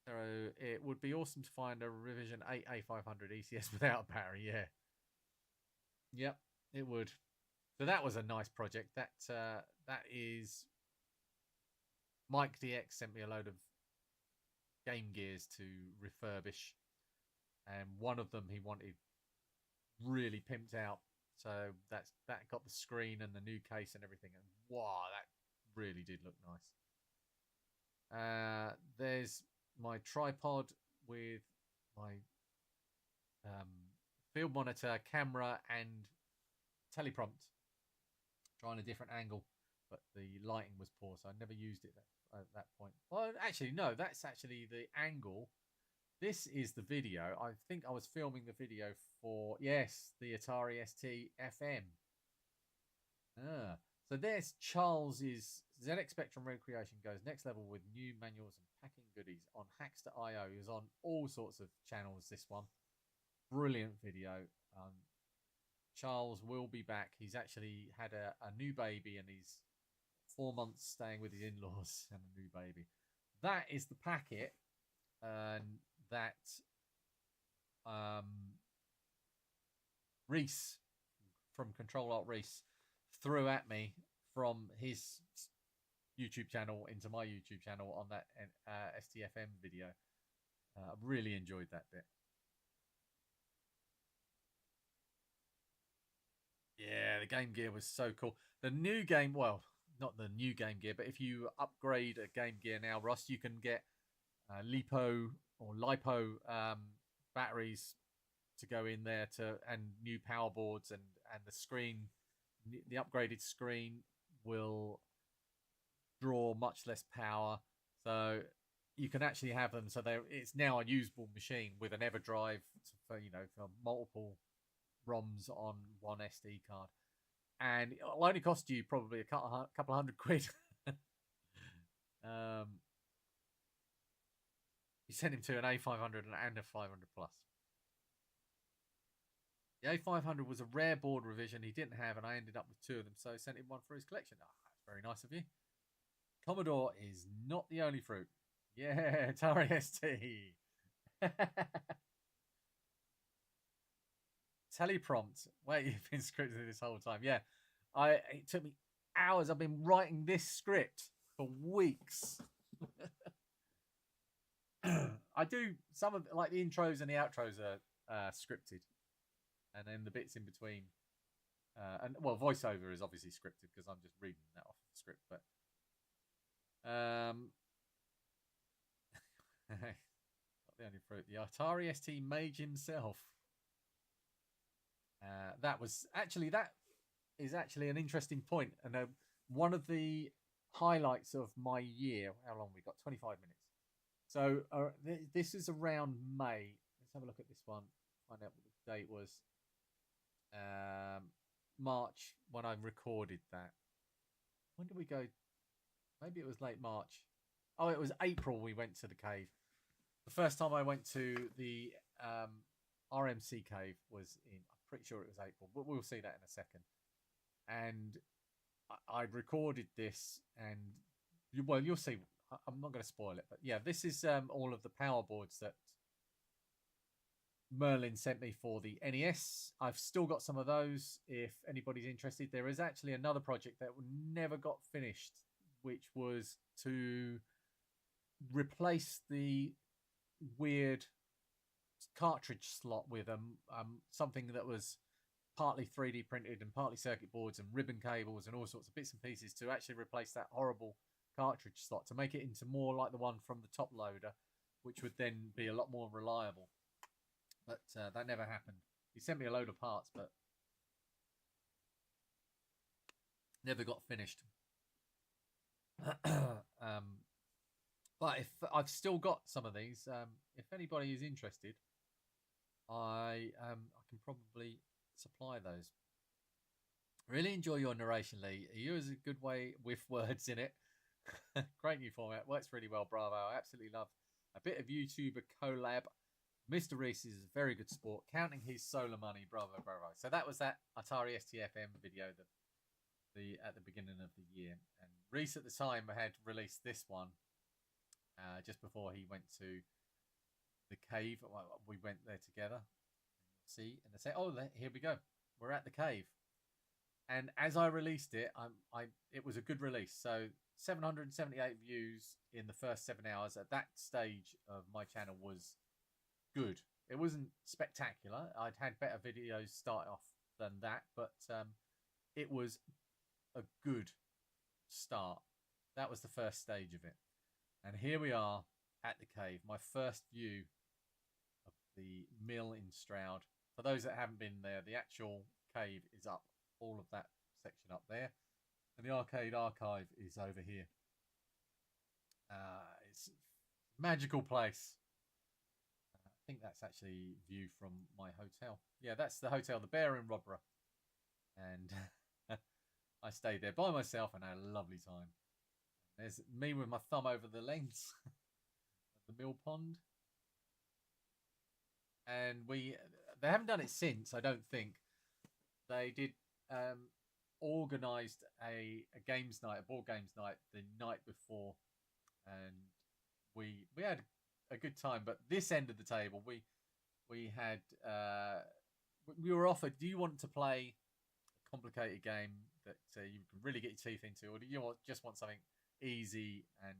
So it would be awesome to find a revision 8A500 ECS without a battery. Yeah. Yep, it would. So that was a nice project. That is Mike DX sent me a load of Game Gears to refurbish, and one of them he wanted really pimped out. So that got the screen and the new case and everything, and wow, that really did look nice. There's my tripod with my field monitor, camera, and teleprompt. Trying a different angle, but the lighting was poor, so I never used it at that point. Well, actually, no, that's actually the angle. This is the video. I think I was filming the video for, yes, the Atari ST FM. So there's Charles's ZX Spectrum Recreation goes next level with new manuals and packing goodies on Hackster.io. He was on all sorts of channels, this one. Brilliant video. Charles will be back. He's actually had a new baby and he's 4 months staying with his in-laws and a new baby. That is the packet that Reese from Control Alt Reese threw at me from his YouTube channel into my YouTube channel on that STFM video. I really enjoyed that bit. Yeah, the Game Gear was so cool. The new game, well, not the new Game Gear, but if you upgrade a Game Gear now, Ross, you can get LiPo batteries to go in there and new power boards and the screen. The upgraded screen will draw much less power, so you can actually have them. So it's now a usable machine with an EverDrive for multiple ROMs on one SD card, and it'll only cost you probably a couple hundred quid. You sent him to an A500 and a 500 plus. The A500 was a rare board revision he didn't have, and I ended up with 2 of them, so I sent him one for his collection. Oh, that's very nice of you. Commodore is not the only fruit. Yeah, Atari ST. Teleprompt. Wait, you've been scripting this whole time. Yeah, it took me hours. I've been writing this script for weeks. I do some of like the intros and the outros are scripted, and then the bits in between, and well, voiceover is obviously scripted because I'm just reading that off the script. But not the only fruit. The Atari ST Mage himself. That is actually an interesting point, and one of the highlights of my year. How long we got? 25 minutes. So this is around May. Let's have a look at this one. Find out what the date was. March when I recorded that. When did we go? Maybe it was late March. Oh, it was April we went to the cave. The first time I went to the RMC cave was in, I'm pretty sure it was April, but we'll see that in a second. And I'd recorded this, and you'll see. I'm not going to spoil it, but yeah, this is all of the power boards that Merlin sent me for the NES. I've still got some of those if anybody's interested. There is actually another project that never got finished, which was to replace the weird cartridge slot with something that was partly 3D printed and partly circuit boards and ribbon cables and all sorts of bits and pieces to actually replace that horrible cartridge slot to make it into more like the one from the top loader, which would then be a lot more reliable. But that never happened. He sent me a load of parts, but never got finished. But if I've still got some of these, if anybody is interested, I can probably supply those. Really enjoy your narration, Lee. You use a good way with words in it. Great new format, works really well. Bravo! I absolutely love a bit of YouTuber collab. Mr. Reese is a very good sport, counting his solar money. Bravo, bravo. So that was that Atari STFM video at the beginning of the year. And Reese at the time had released this one just before he went to the cave. Well, we went there together. And you'll see, and they say, "Oh, here we go. We're at the cave." And as I released it, it was a good release. So 778 views in the first 7 hours. At that stage of my channel was good. It wasn't spectacular. I'd had better videos start off than that, but it was a good start. That was the first stage of it. And here we are at the cave. My first view of the mill in Stroud. For those that haven't been there, the actual cave is up. All of that section up there. And the arcade archive is over here. It's a magical place. I think that's actually view from my hotel. Yeah, that's the hotel, the Bear in Rodborough. And I stayed there by myself and had a lovely time. There's me with my thumb over the lens of the mill pond. And they haven't done it since, I don't think. They did organised a games night, a board games night, the night before. And we had a good time, but this end of the table we had we were offered, do you want to play a complicated game that you can really get your teeth into, or do you just want something easy and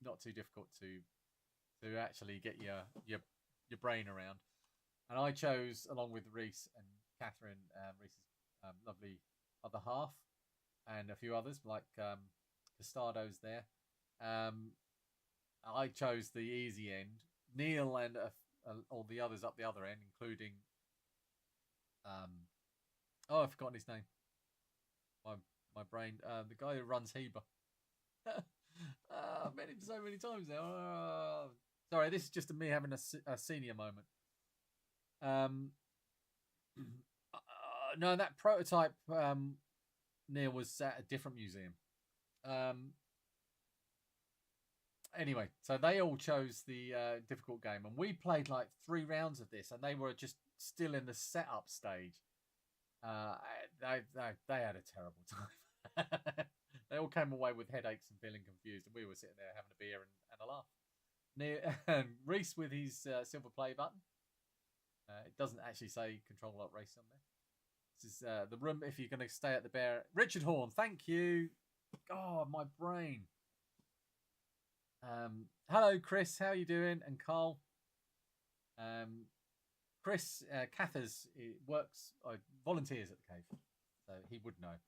not too difficult to actually get your brain around? And I chose, along with Reese and Catherine, Reese's lovely other half, and a few others like Castado's there, I chose the easy end. Neil and all the others up the other end, including I've forgotten his name. My brain. The guy who runs Heber. I've met him so many times now. Sorry, this is just me having a senior moment. No, that prototype Neil was at a different museum. Anyway, so they all chose the difficult game, and we played like 3 rounds of this, and they were just still in the setup stage. They had a terrible time. They all came away with headaches and feeling confused, and we were sitting there having a beer and a laugh. And Reese with his silver play button. It doesn't actually say Control Alt Race on there. This is the room if you're going to stay at the Bear. Richard Horn, thank you. God, my brain. Hello, Chris. How are you doing? And Carl. Chris Cathers volunteers at the cave, so he would know.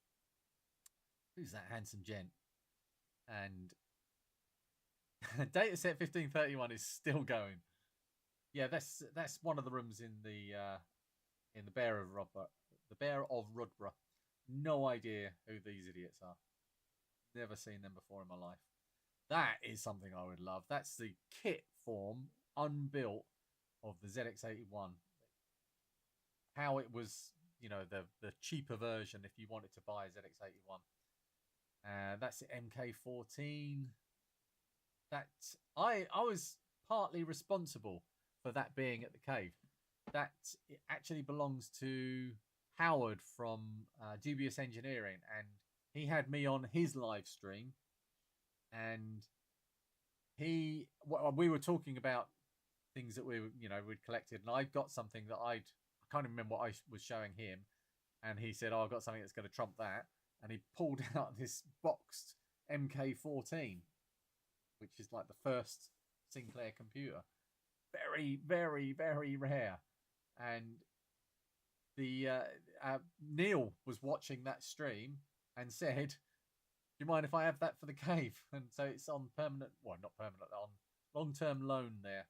Who's that handsome gent? And dataset 1531 is still going. Yeah, that's one of the rooms in the in the Bear of Rudborough. The Bear of Rudborough. No idea who these idiots are. Never seen them before in my life. That is something I would love. That's the kit form, unbuilt, of the ZX81. How it was, you know, the cheaper version if you wanted to buy a ZX81. That's the MK14. That I was partly responsible for that being at the cave. That it actually belongs to Howard from Dubious Engineering, and he had me on his live stream, and we were talking about things that we'd collected, and I got something that I can't even remember what I was showing him, and he said, "Oh, I've got something that's going to trump that," and he pulled out this boxed MK14, which is like the first Sinclair computer. Very, very, very rare. And the Neil was watching that stream and said, "Do you mind if I have that for the cave?" And so it's on permanent, well, not permanent, on long-term loan there.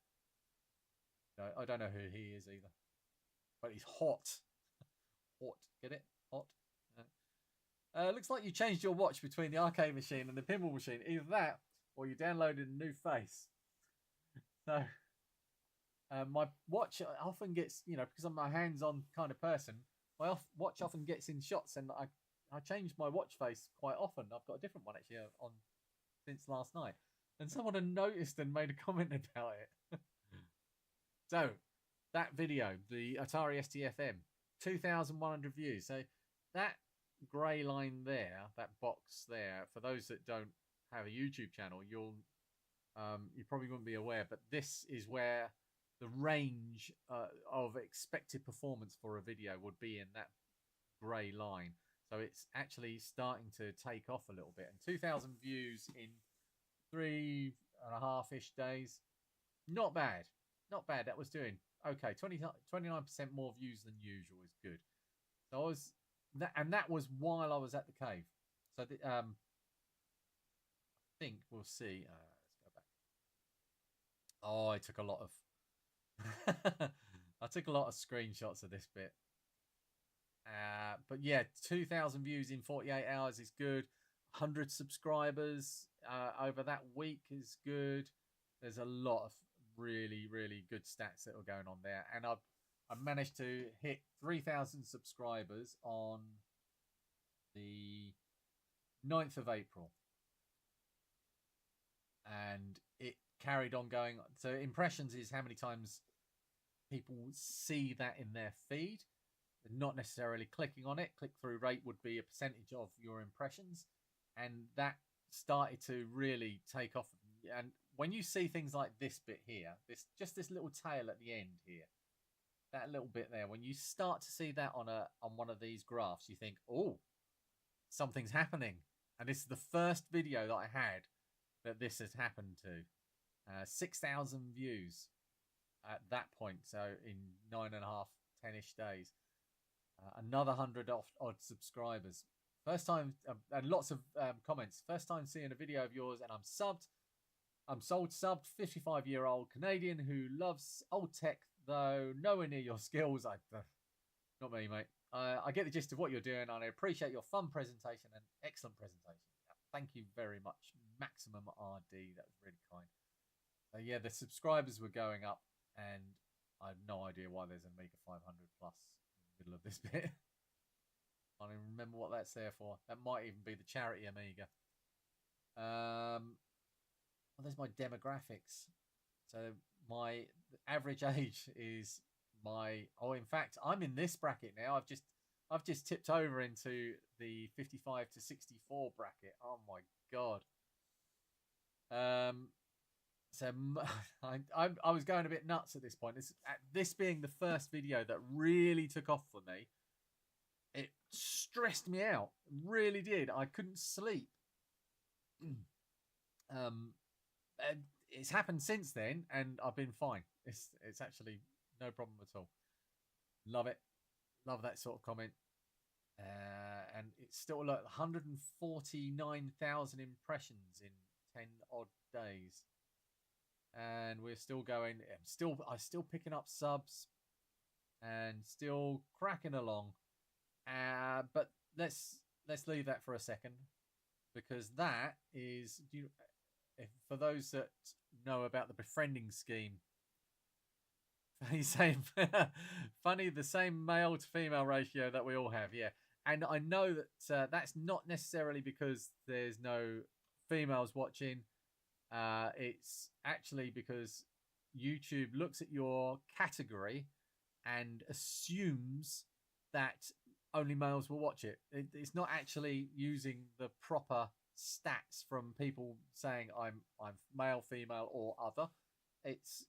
No, I don't know who he is either, but he's hot. Hot, get it? Hot. Looks like you changed your watch between the arcade machine and the pinball machine. Either that, or you downloaded a new face. So my watch often gets, because I'm a hands-on kind of person, my watch often gets in shots, and I change my watch face quite often. I've got a different one actually on since last night, and someone had noticed and made a comment about it. So that video, the Atari ST-FM, 2,100 views. So that grey line there, that box there, for those that don't have a YouTube channel, you probably wouldn't be aware, but this is where the range of expected performance for a video would be in that grey line. So it's actually starting to take off a little bit. And 2,000 views in 3.5-ish days, not bad. Not bad. That was doing okay. 29% more views than usual is good. So I was that was while I was at the cave. So I think we'll see. Let's go back. Oh, I took a lot of I took a lot of screenshots of this bit. But yeah, 2,000 views in 48 hours is good. 100 subscribers over that week is good. There's a lot of really, really good stats that were going on there. And I managed to hit 3,000 subscribers on the 9th of April. And it carried on going. So impressions is how many times people see that in their feed. They're not necessarily clicking on it. Click-through rate would be a percentage of your impressions. And that started to really take off. And when you see things like this bit here, this little tail at the end here, that little bit there, when you start to see that on one of these graphs, you think, oh, something's happening. And this is the first video that I had that this has happened to. 6,000 views at that point, so in 9.5, 10-ish days. Another 100 odd subscribers. First time, and lots of comments. First time seeing a video of yours, and I'm subbed. I'm subbed, 55-year-old Canadian who loves old tech, though nowhere near your skills. Not me, mate. I get the gist of what you're doing, and I appreciate your fun presentation and excellent presentation. Thank you very much, Maximum RD. That was really kind. Yeah, the subscribers were going up, and I have no idea why there's an Amiga 500 plus in the middle of this bit. I don't even remember what that's there for. That might even be the charity Amiga. Well, there's my demographics. So my average age is in fact, I'm in this bracket now. I've just tipped over into the 55 to 64 bracket. Oh my god. So I was going a bit nuts at this point. This being the first video that really took off for me, it stressed me out. It really did. I couldn't sleep. It's happened since then, and I've been fine. It's actually no problem at all. Love it. Love that sort of comment. And it's still like 149,000 impressions in 10 odd days. And we're still going. I'm still picking up subs. and still cracking along. But let's leave that for a second, because that is, for those that know about the befriending scheme, he's saying funny, the same male to female ratio that we all have, yeah. And I know that that's not necessarily because there's no females watching. It's actually because YouTube looks at your category and assumes that only males will watch it. It's not actually using the proper stats from people saying I'm male, female, or other. It's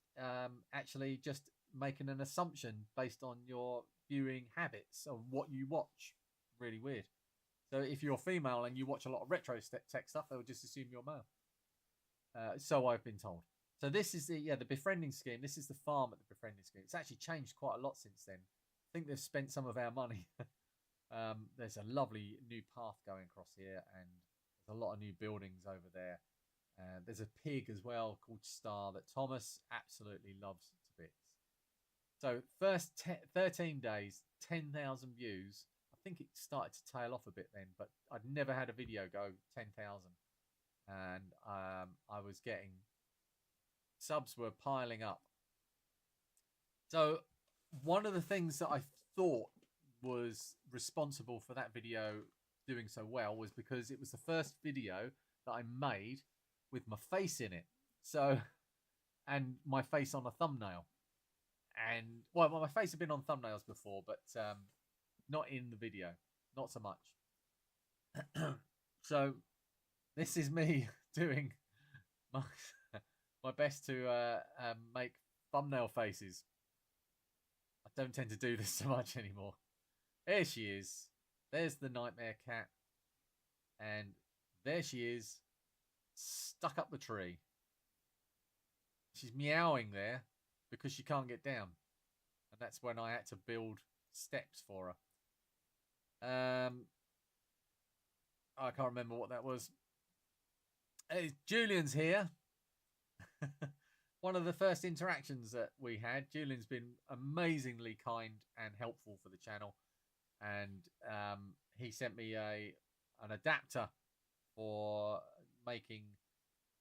actually just making an assumption based on your viewing habits of what you watch. Really weird. So if you're female and you watch a lot of retro tech stuff, they'll just assume you're male. So I've been told. So this is the befriending scheme. This is the farm at the befriending scheme. It's actually changed quite a lot since then. I think they've spent some of our money. There's a lovely new path going across here, and there's a lot of new buildings over there. There's a pig as well called Star that Thomas absolutely loves to bits. So first 13 days, 10,000 views. I think it started to tail off a bit then, but I'd never had a video go 10,000. And I was getting, subs were piling up. So one of the things that I thought was responsible for that video doing so well was because it was the first video that I made with my face in it. So, and my face on a thumbnail. And, well, my face had been on thumbnails before, but not in the video. Not so much. So, this is me doing my best to make thumbnail faces. I don't tend to do this so much anymore. There she is. There's the nightmare cat. And there she is, stuck up the tree. She's meowing there because she can't get down. And that's when I had to build steps for her. I can't remember what that was. Julian's here. One of the first interactions that we had. Julian's been amazingly kind and helpful for the channel. And he sent me an adapter for making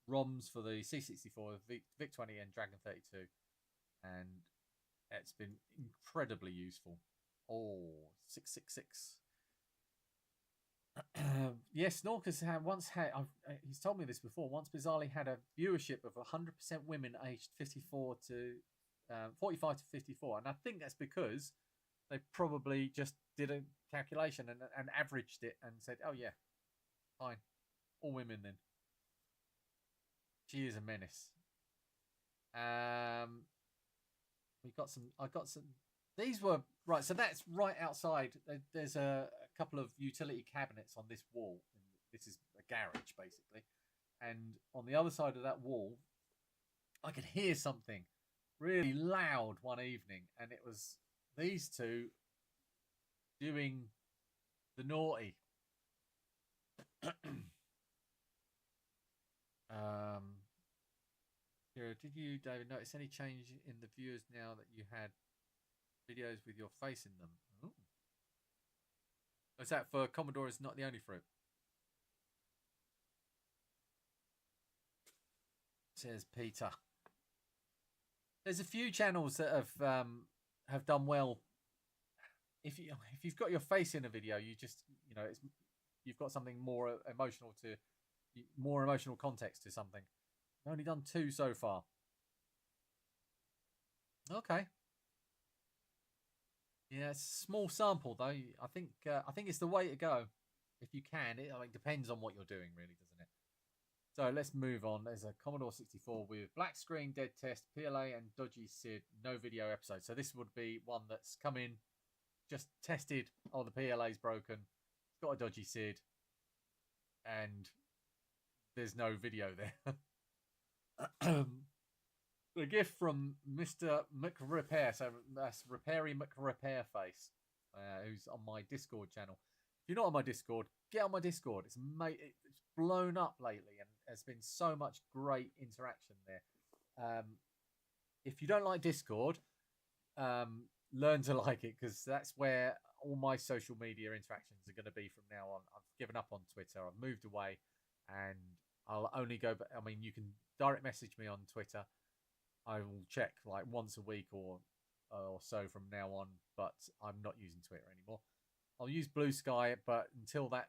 ROMs for the C64, VIC-20 and Dragon 32. And it's been incredibly useful. Oh, 666. Yes, Snorkers once had, he's told me this before, once bizarrely had a viewership of 100% women aged 45 to 54. And I think that's because they probably just did a calculation and averaged it and said, oh yeah, fine, all women then. She is a menace. I got some, these were, right, so that's right outside. There's a couple of utility cabinets on this wall. This is a garage, basically. And on the other side of that wall, I could hear something really loud one evening. And it was these two doing the naughty. Did you, David, notice any change in the viewers now that you had videos with your face in them? Ooh. Is that for Commodore is not the only fruit? Says Peter. There's a few channels that have done well. If you've got your face in a video, you just, you've got something more emotional context to something. I've only done 2 so far. Okay. Yeah, it's a small sample though. I think it's the way to go. If you can, it depends on what you're doing, really, doesn't it? So let's move on. There's a Commodore 64 with black screen, dead test, PLA, and dodgy SID. No video episode. So this would be one that's come in, just tested. Oh, the PLA's broken. It's got a dodgy SID, and there's no video there. The gift from Mr. McRepair, so that's Repairy McRepairface, who's on my Discord channel. If you're not on my Discord, get on my Discord. It's blown up lately, and there's been so much great interaction there. If you don't like Discord, learn to like it, because that's where all my social media interactions are going to be from now on. I've given up on Twitter. I've moved away, and I'll only go. I mean, you can direct message me on Twitter. I will check like once a week or so from now on, but I'm not using Twitter anymore. I'll use BlueSky, but until that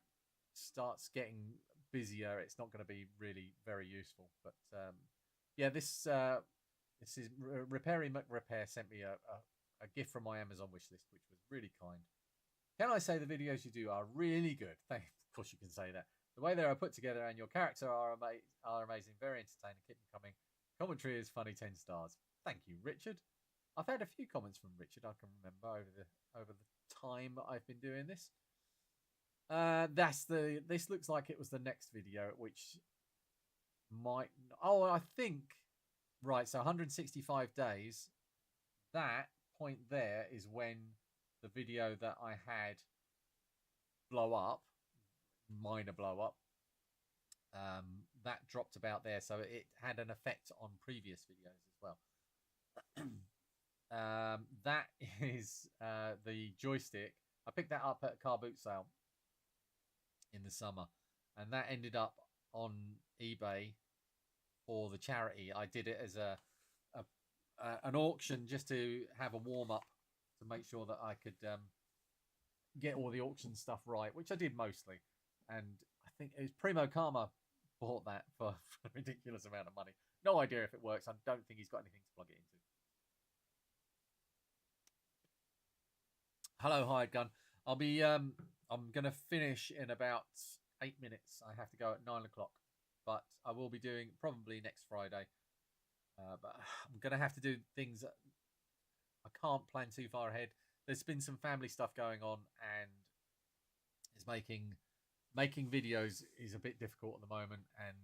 starts getting busier, it's not going to be really very useful. But yeah, this is Repairy McRepair sent me a gift from my Amazon wishlist, which was really kind. Can I say the videos you do are really good? Of course you can say that. The way they are put together and your character are amazing, very entertaining. Keep them coming. Commentary is funny, 10 stars. Thank you, Richard. I've had a few comments from Richard I can remember over the time that I've been doing this. This looks like it was the next video, which might. Oh, I think. Right, so 165 days. That point there is when the video that I had blow up, minor blow up, that dropped about there, so it had an effect on previous videos as well. That is the joystick. I picked that up at a car boot sale in the summer, and that ended up on eBay for the charity. I did it as an auction just to have a warm up to make sure that I could get all the auction stuff right, which I did mostly. And I think it was Primo Karma bought that for a ridiculous amount of money. No idea if it works. I don't think he's got anything to plug it into. Hello, Hired Gun. I'll be I'm gonna finish in about 8 minutes. I have to go at 9 o'clock, but I will be doing probably next Friday. But I'm gonna have to do things. I can't plan too far ahead. There's been some family stuff going on, and it's making videos is a bit difficult at the moment. And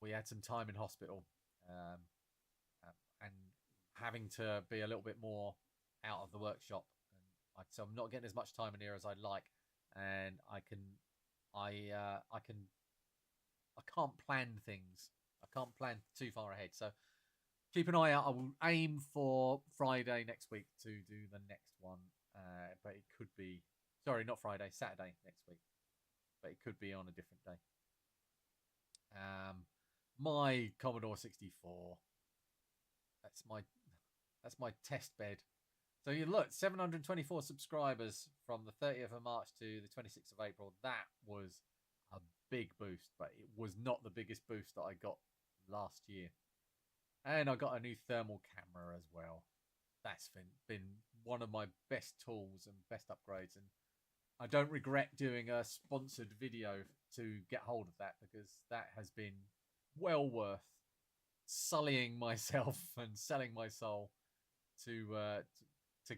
we had some time in hospital, and having to be a little bit more out of the workshop, and so I'm not getting as much time in here as I'd like, and I can't plan things. I can't plan too far ahead, so keep an eye out. I will aim for Friday next week to do the next one, but it could be not Friday, Saturday next week, but it could be on a different day. My Commodore 64. That's my test bed. So you look, 724 subscribers from the 30th of March to the 26th of April. That was a big boost, but it was not the biggest boost that I got last year. And I got a new thermal camera as well. That's been one of my best tools and best upgrades. And I don't regret doing a sponsored video to get hold of that, because that has been well worth sullying myself and selling my soul to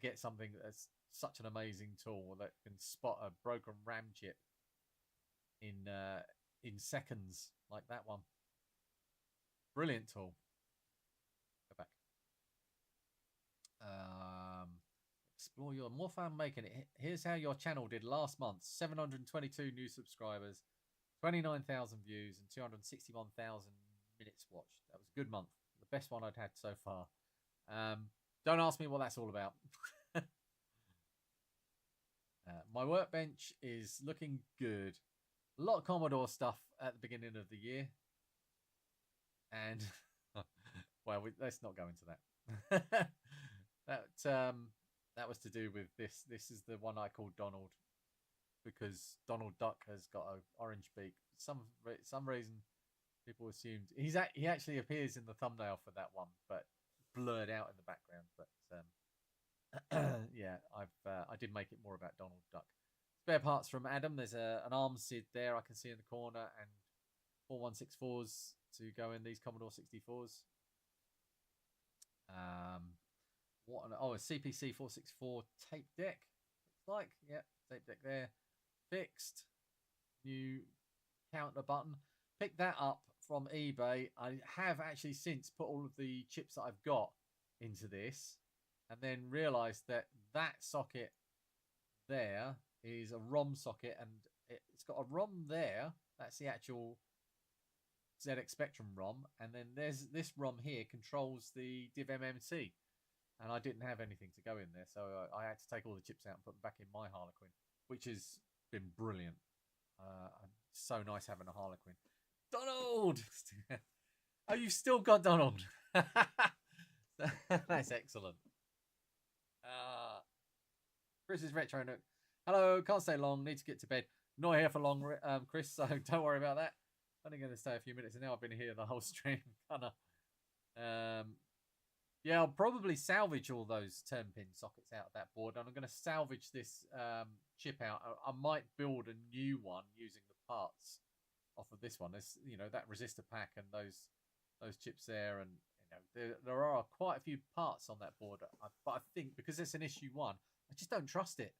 get something that's such an amazing tool that can spot a broken RAM chip in seconds, like that one. Brilliant tool. Go back. Explore your more fun making it. Here's how your channel did last month. 722 new subscribers, 29,000 views, and 261,000 minutes watched. That was a good month. The best one I'd had so far. Don't ask me what that's all about. My workbench is looking good. A lot of Commodore stuff at the beginning of the year. And, well, let's not go into that. That was to do with this. This is the one I called Donald, because Donald Duck has got an orange beak. Some reason people assumed he actually appears in the thumbnail for that one, but blurred out in the background. But yeah, I did make it more about Donald Duck. Spare parts from Adam. There's an arm SID there I can see in the corner, and 4164s to go in these Commodore 64s. A CPC 464 tape deck. Looks like, yeah, tape deck there. Fixed. New counter button. Picked that up from eBay. I have actually since put all of the chips that I've got into this, and then realised that socket there is a ROM socket, and it's got a ROM there. That's the actual ZX Spectrum ROM, and then there's this ROM here controls the DivMMC. and I didn't have anything to go in there, so I had to take all the chips out and put them back in my Harlequin, which has been brilliant. So nice having a Harlequin. Donald! Oh, you've still got Donald. That's excellent. Chris's Retro Nook. Hello, can't stay long, need to get to bed. Not here for long, Chris, so don't worry about that. Only going to stay a few minutes, and now I've been here the whole stream. Yeah, I'll probably salvage all those turn pin sockets out of that board, and I'm going to salvage this chip out. I might build a new one using the parts off of this one. There's, you know, that resistor pack and those chips there, and you know, there are quite a few parts on that board. But I think because it's an issue 1, I just don't trust it.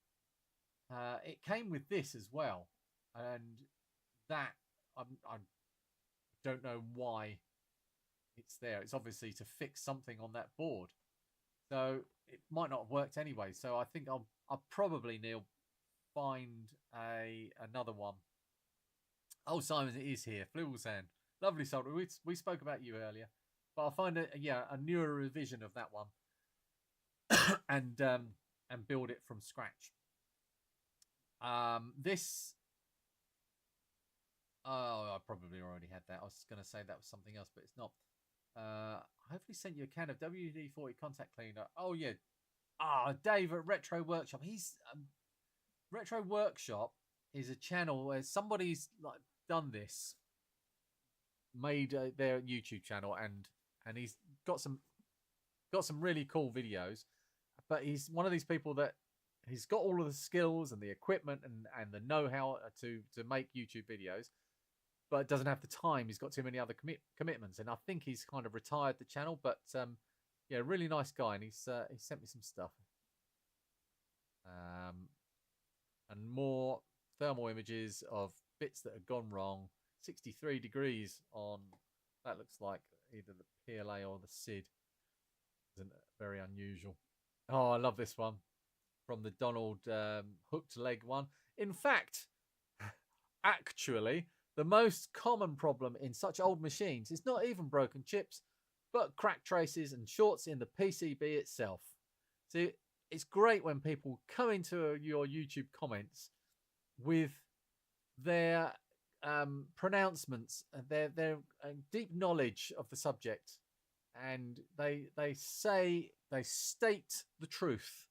It came with this as well, and that I don't know why it's there. It's obviously to fix something on that board, so it might not have worked anyway. So I think I'll probably, Neil, find another one. Oh, Simon is here. Fluelsan, lovely soldier. We spoke about you earlier, but I'll find a newer revision of that one and build it from scratch. This. Oh, I probably already had that. I was going to say that was something else, but it's not. I hopefully sent you a can of WD-40 contact cleaner. Oh yeah. Dave at Retro Workshop. He's Retro Workshop is a channel where somebody's like done this, made their YouTube channel, and he's got some really cool videos. But he's one of these people that he's got all of the skills and the equipment and the know-how to make YouTube videos, but doesn't have the time. He's got too many other commitments, and I think he's kind of retired the channel. But yeah, really nice guy, and he sent me some stuff. And more thermal images of bits that have gone wrong. 63 degrees on that looks like either the PLA or the SID. Isn't very unusual. Oh, I love this one from the Donald hooked leg one. In fact, actually, the most common problem in such old machines is not even broken chips, but crack traces and shorts in the PCB itself. See, it's great when people come into your YouTube comments with their pronouncements, their deep knowledge of the subject, and they state the truth.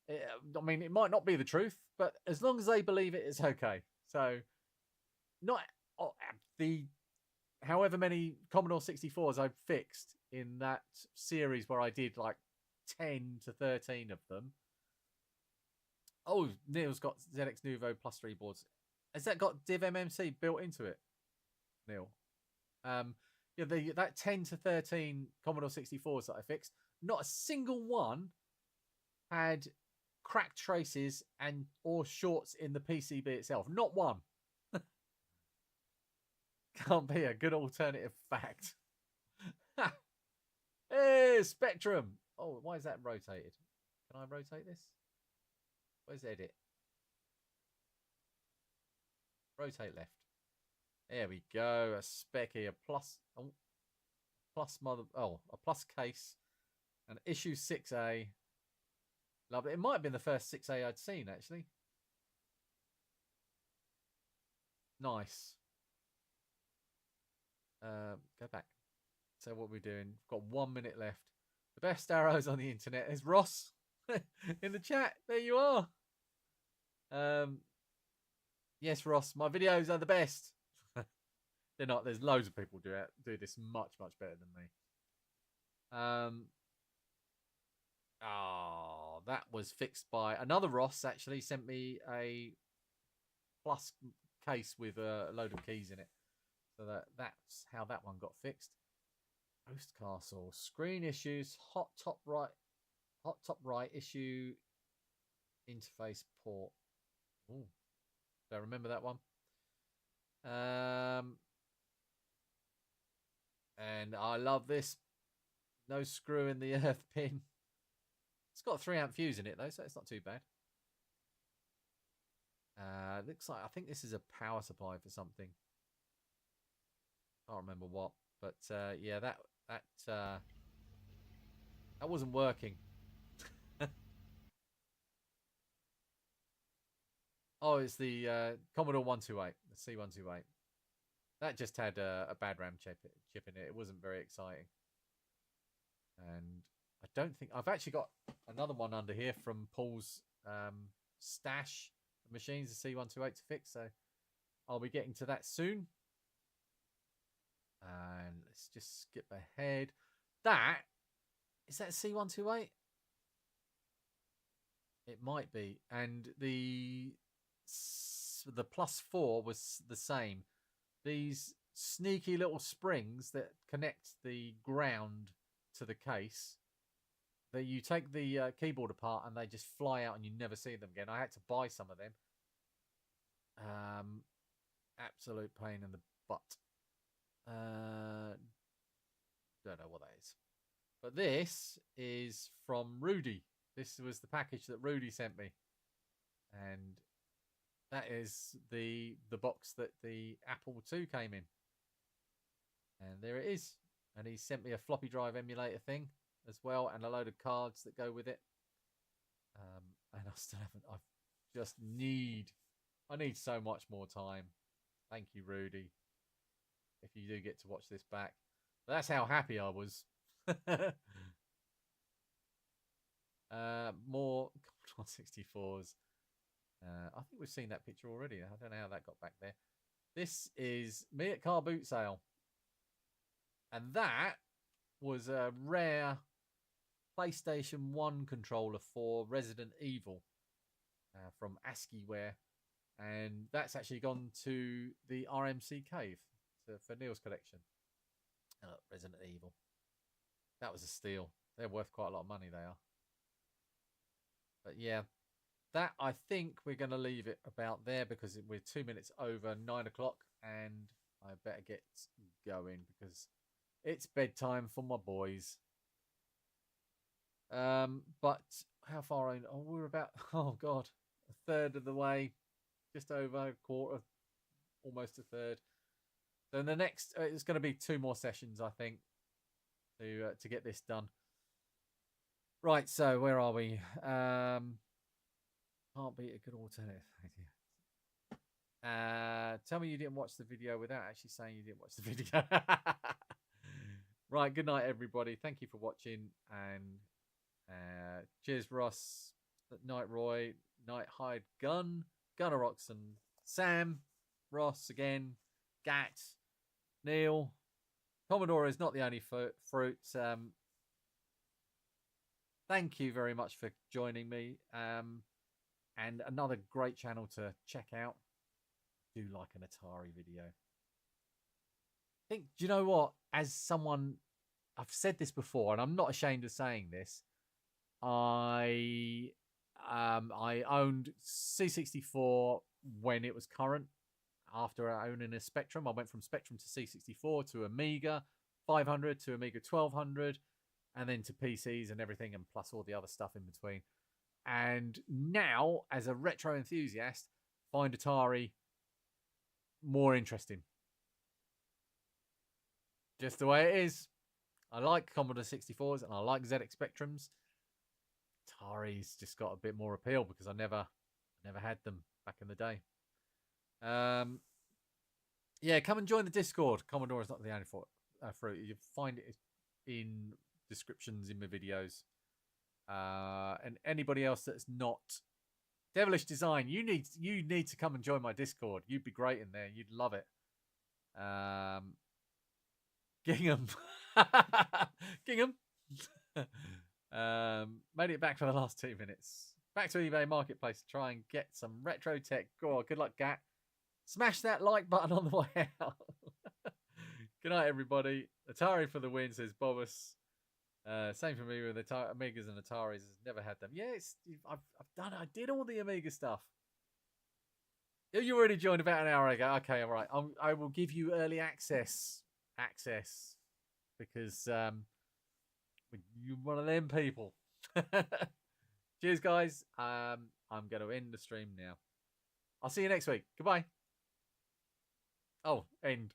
I mean, it might not be the truth, but as long as they believe it, it's okay. So, not the however many Commodore 64s I've fixed in that series where I did like 10 to 13 of them. Oh, Neil's got ZX Nouveau plus 3 boards. Has that got Div MMC built into it, Neil? Yeah, that 10 to 13 Commodore 64s that I fixed, not a single one had cracked traces or shorts in the PCB itself. Not one. Can't be a good alternative fact. Hey, Spectrum. Oh, why is that rotated? Can I rotate this? Where's edit? Rotate left. There we go. A specky, a plus. Oh, a plus case. And issue 6A. Love it. It might have been the first 6A I'd seen, actually. Nice. Go back. So what we're doing, we've got 1 minute left. The best arrows on the internet is Ross in the chat. There you are. Yes, Ross, my videos are the best. They're not. There's loads of people do this much better than me. That was fixed by another Ross. Actually, sent me a plus case with a load of keys in it. So that's how that one got fixed. Host Castle, screen issues, hot top right issue, interface port. Ooh, do I remember that one? And I love this. No screw in the earth pin. It's got a 3-amp fuse in it though, so it's not too bad. Looks like, I think this is a power supply for something. Can't remember what, but yeah, that wasn't working. Oh, it's the Commodore 128, the C128. That just had a bad RAM chip in it. It wasn't very exciting. And I don't think... I've actually got another one under here from Paul's stash of machines, the C128 to fix. So I'll be getting to that soon. And let's just skip ahead. Is that C128? It might be. And the +4 was the same. These sneaky little springs that connect the ground to the case, that you take the keyboard apart and they just fly out and you never see them again. I had to buy some of them. Absolute pain in the butt. Don't know what that is. But this is from Rudy. This was the package that Rudy sent me. And that is the box that the Apple II came in. And there it is. And he sent me a floppy drive emulator thing as well, and a load of cards that go with it. And I still haven't. I need so much more time. Thank you, Rudy. If you do get to watch this back. But that's how happy I was. More Commodore 64s. I think we've seen that picture already. I don't know how that got back there. This is me at car boot sale. And that was a rare PlayStation 1 controller for Resident Evil from ASCIIware. And that's actually gone to the RMC Cave for Neil's collection. Resident Evil. That was a steal. They're worth quite a lot of money, they are. But yeah, that I think we're going to leave it about there because we're 2 minutes over 9 o'clock and I better get going because it's bedtime for my boys. But how far in? Oh, we're about, oh God, a third of the way, just over a quarter, almost a third. Then the next, it's going to be 2 more sessions, I think, to get this done. Right, so where are we? Can't beat a good alternative. Tell me you didn't watch the video without actually saying you didn't watch the video. Right, good night, everybody. Thank you for watching, and cheers, Ross. Night, Roy. Night, Hyde, Gunner Roxon, Sam, Ross again, Gat, Neil. Commodore is not the only fruit. Thank you very much for joining me. And another great channel to check out. I do like an Atari video. I think, do you know what? As someone, I've said this before, and I'm not ashamed of saying this. I owned C64 when it was current. After owning a Spectrum, I went from Spectrum to C64 to Amiga 500 to Amiga 1200. And then to PCs and everything, and plus all the other stuff in between. And now, as a retro enthusiast, find Atari more interesting. Just the way it is. I like Commodore 64s and I like ZX Spectrums. Atari's just got a bit more appeal because I never had them back in the day. Yeah, come and join the Discord. Commodore is not the only fruit. You find it in descriptions in my videos, and anybody else that's not Devilish Design, you need to come and join my Discord. You'd be great in there. You'd love it. Gingham Gingham made it back for the last 2 minutes. Back to eBay Marketplace to try and get some retro tech. Go on, good luck, Gat. Smash that like button on the way out. Good night, everybody. Atari for the win, says Bobus. Same for me with Amigas and Ataris. Never had them. Yeah, I've done it. I did all the Amiga stuff. You already joined about an hour ago. Okay, all right. I will give you early access because you're one of them people. Cheers, guys. I'm going to end the stream now. I'll see you next week. Goodbye. Oh, end.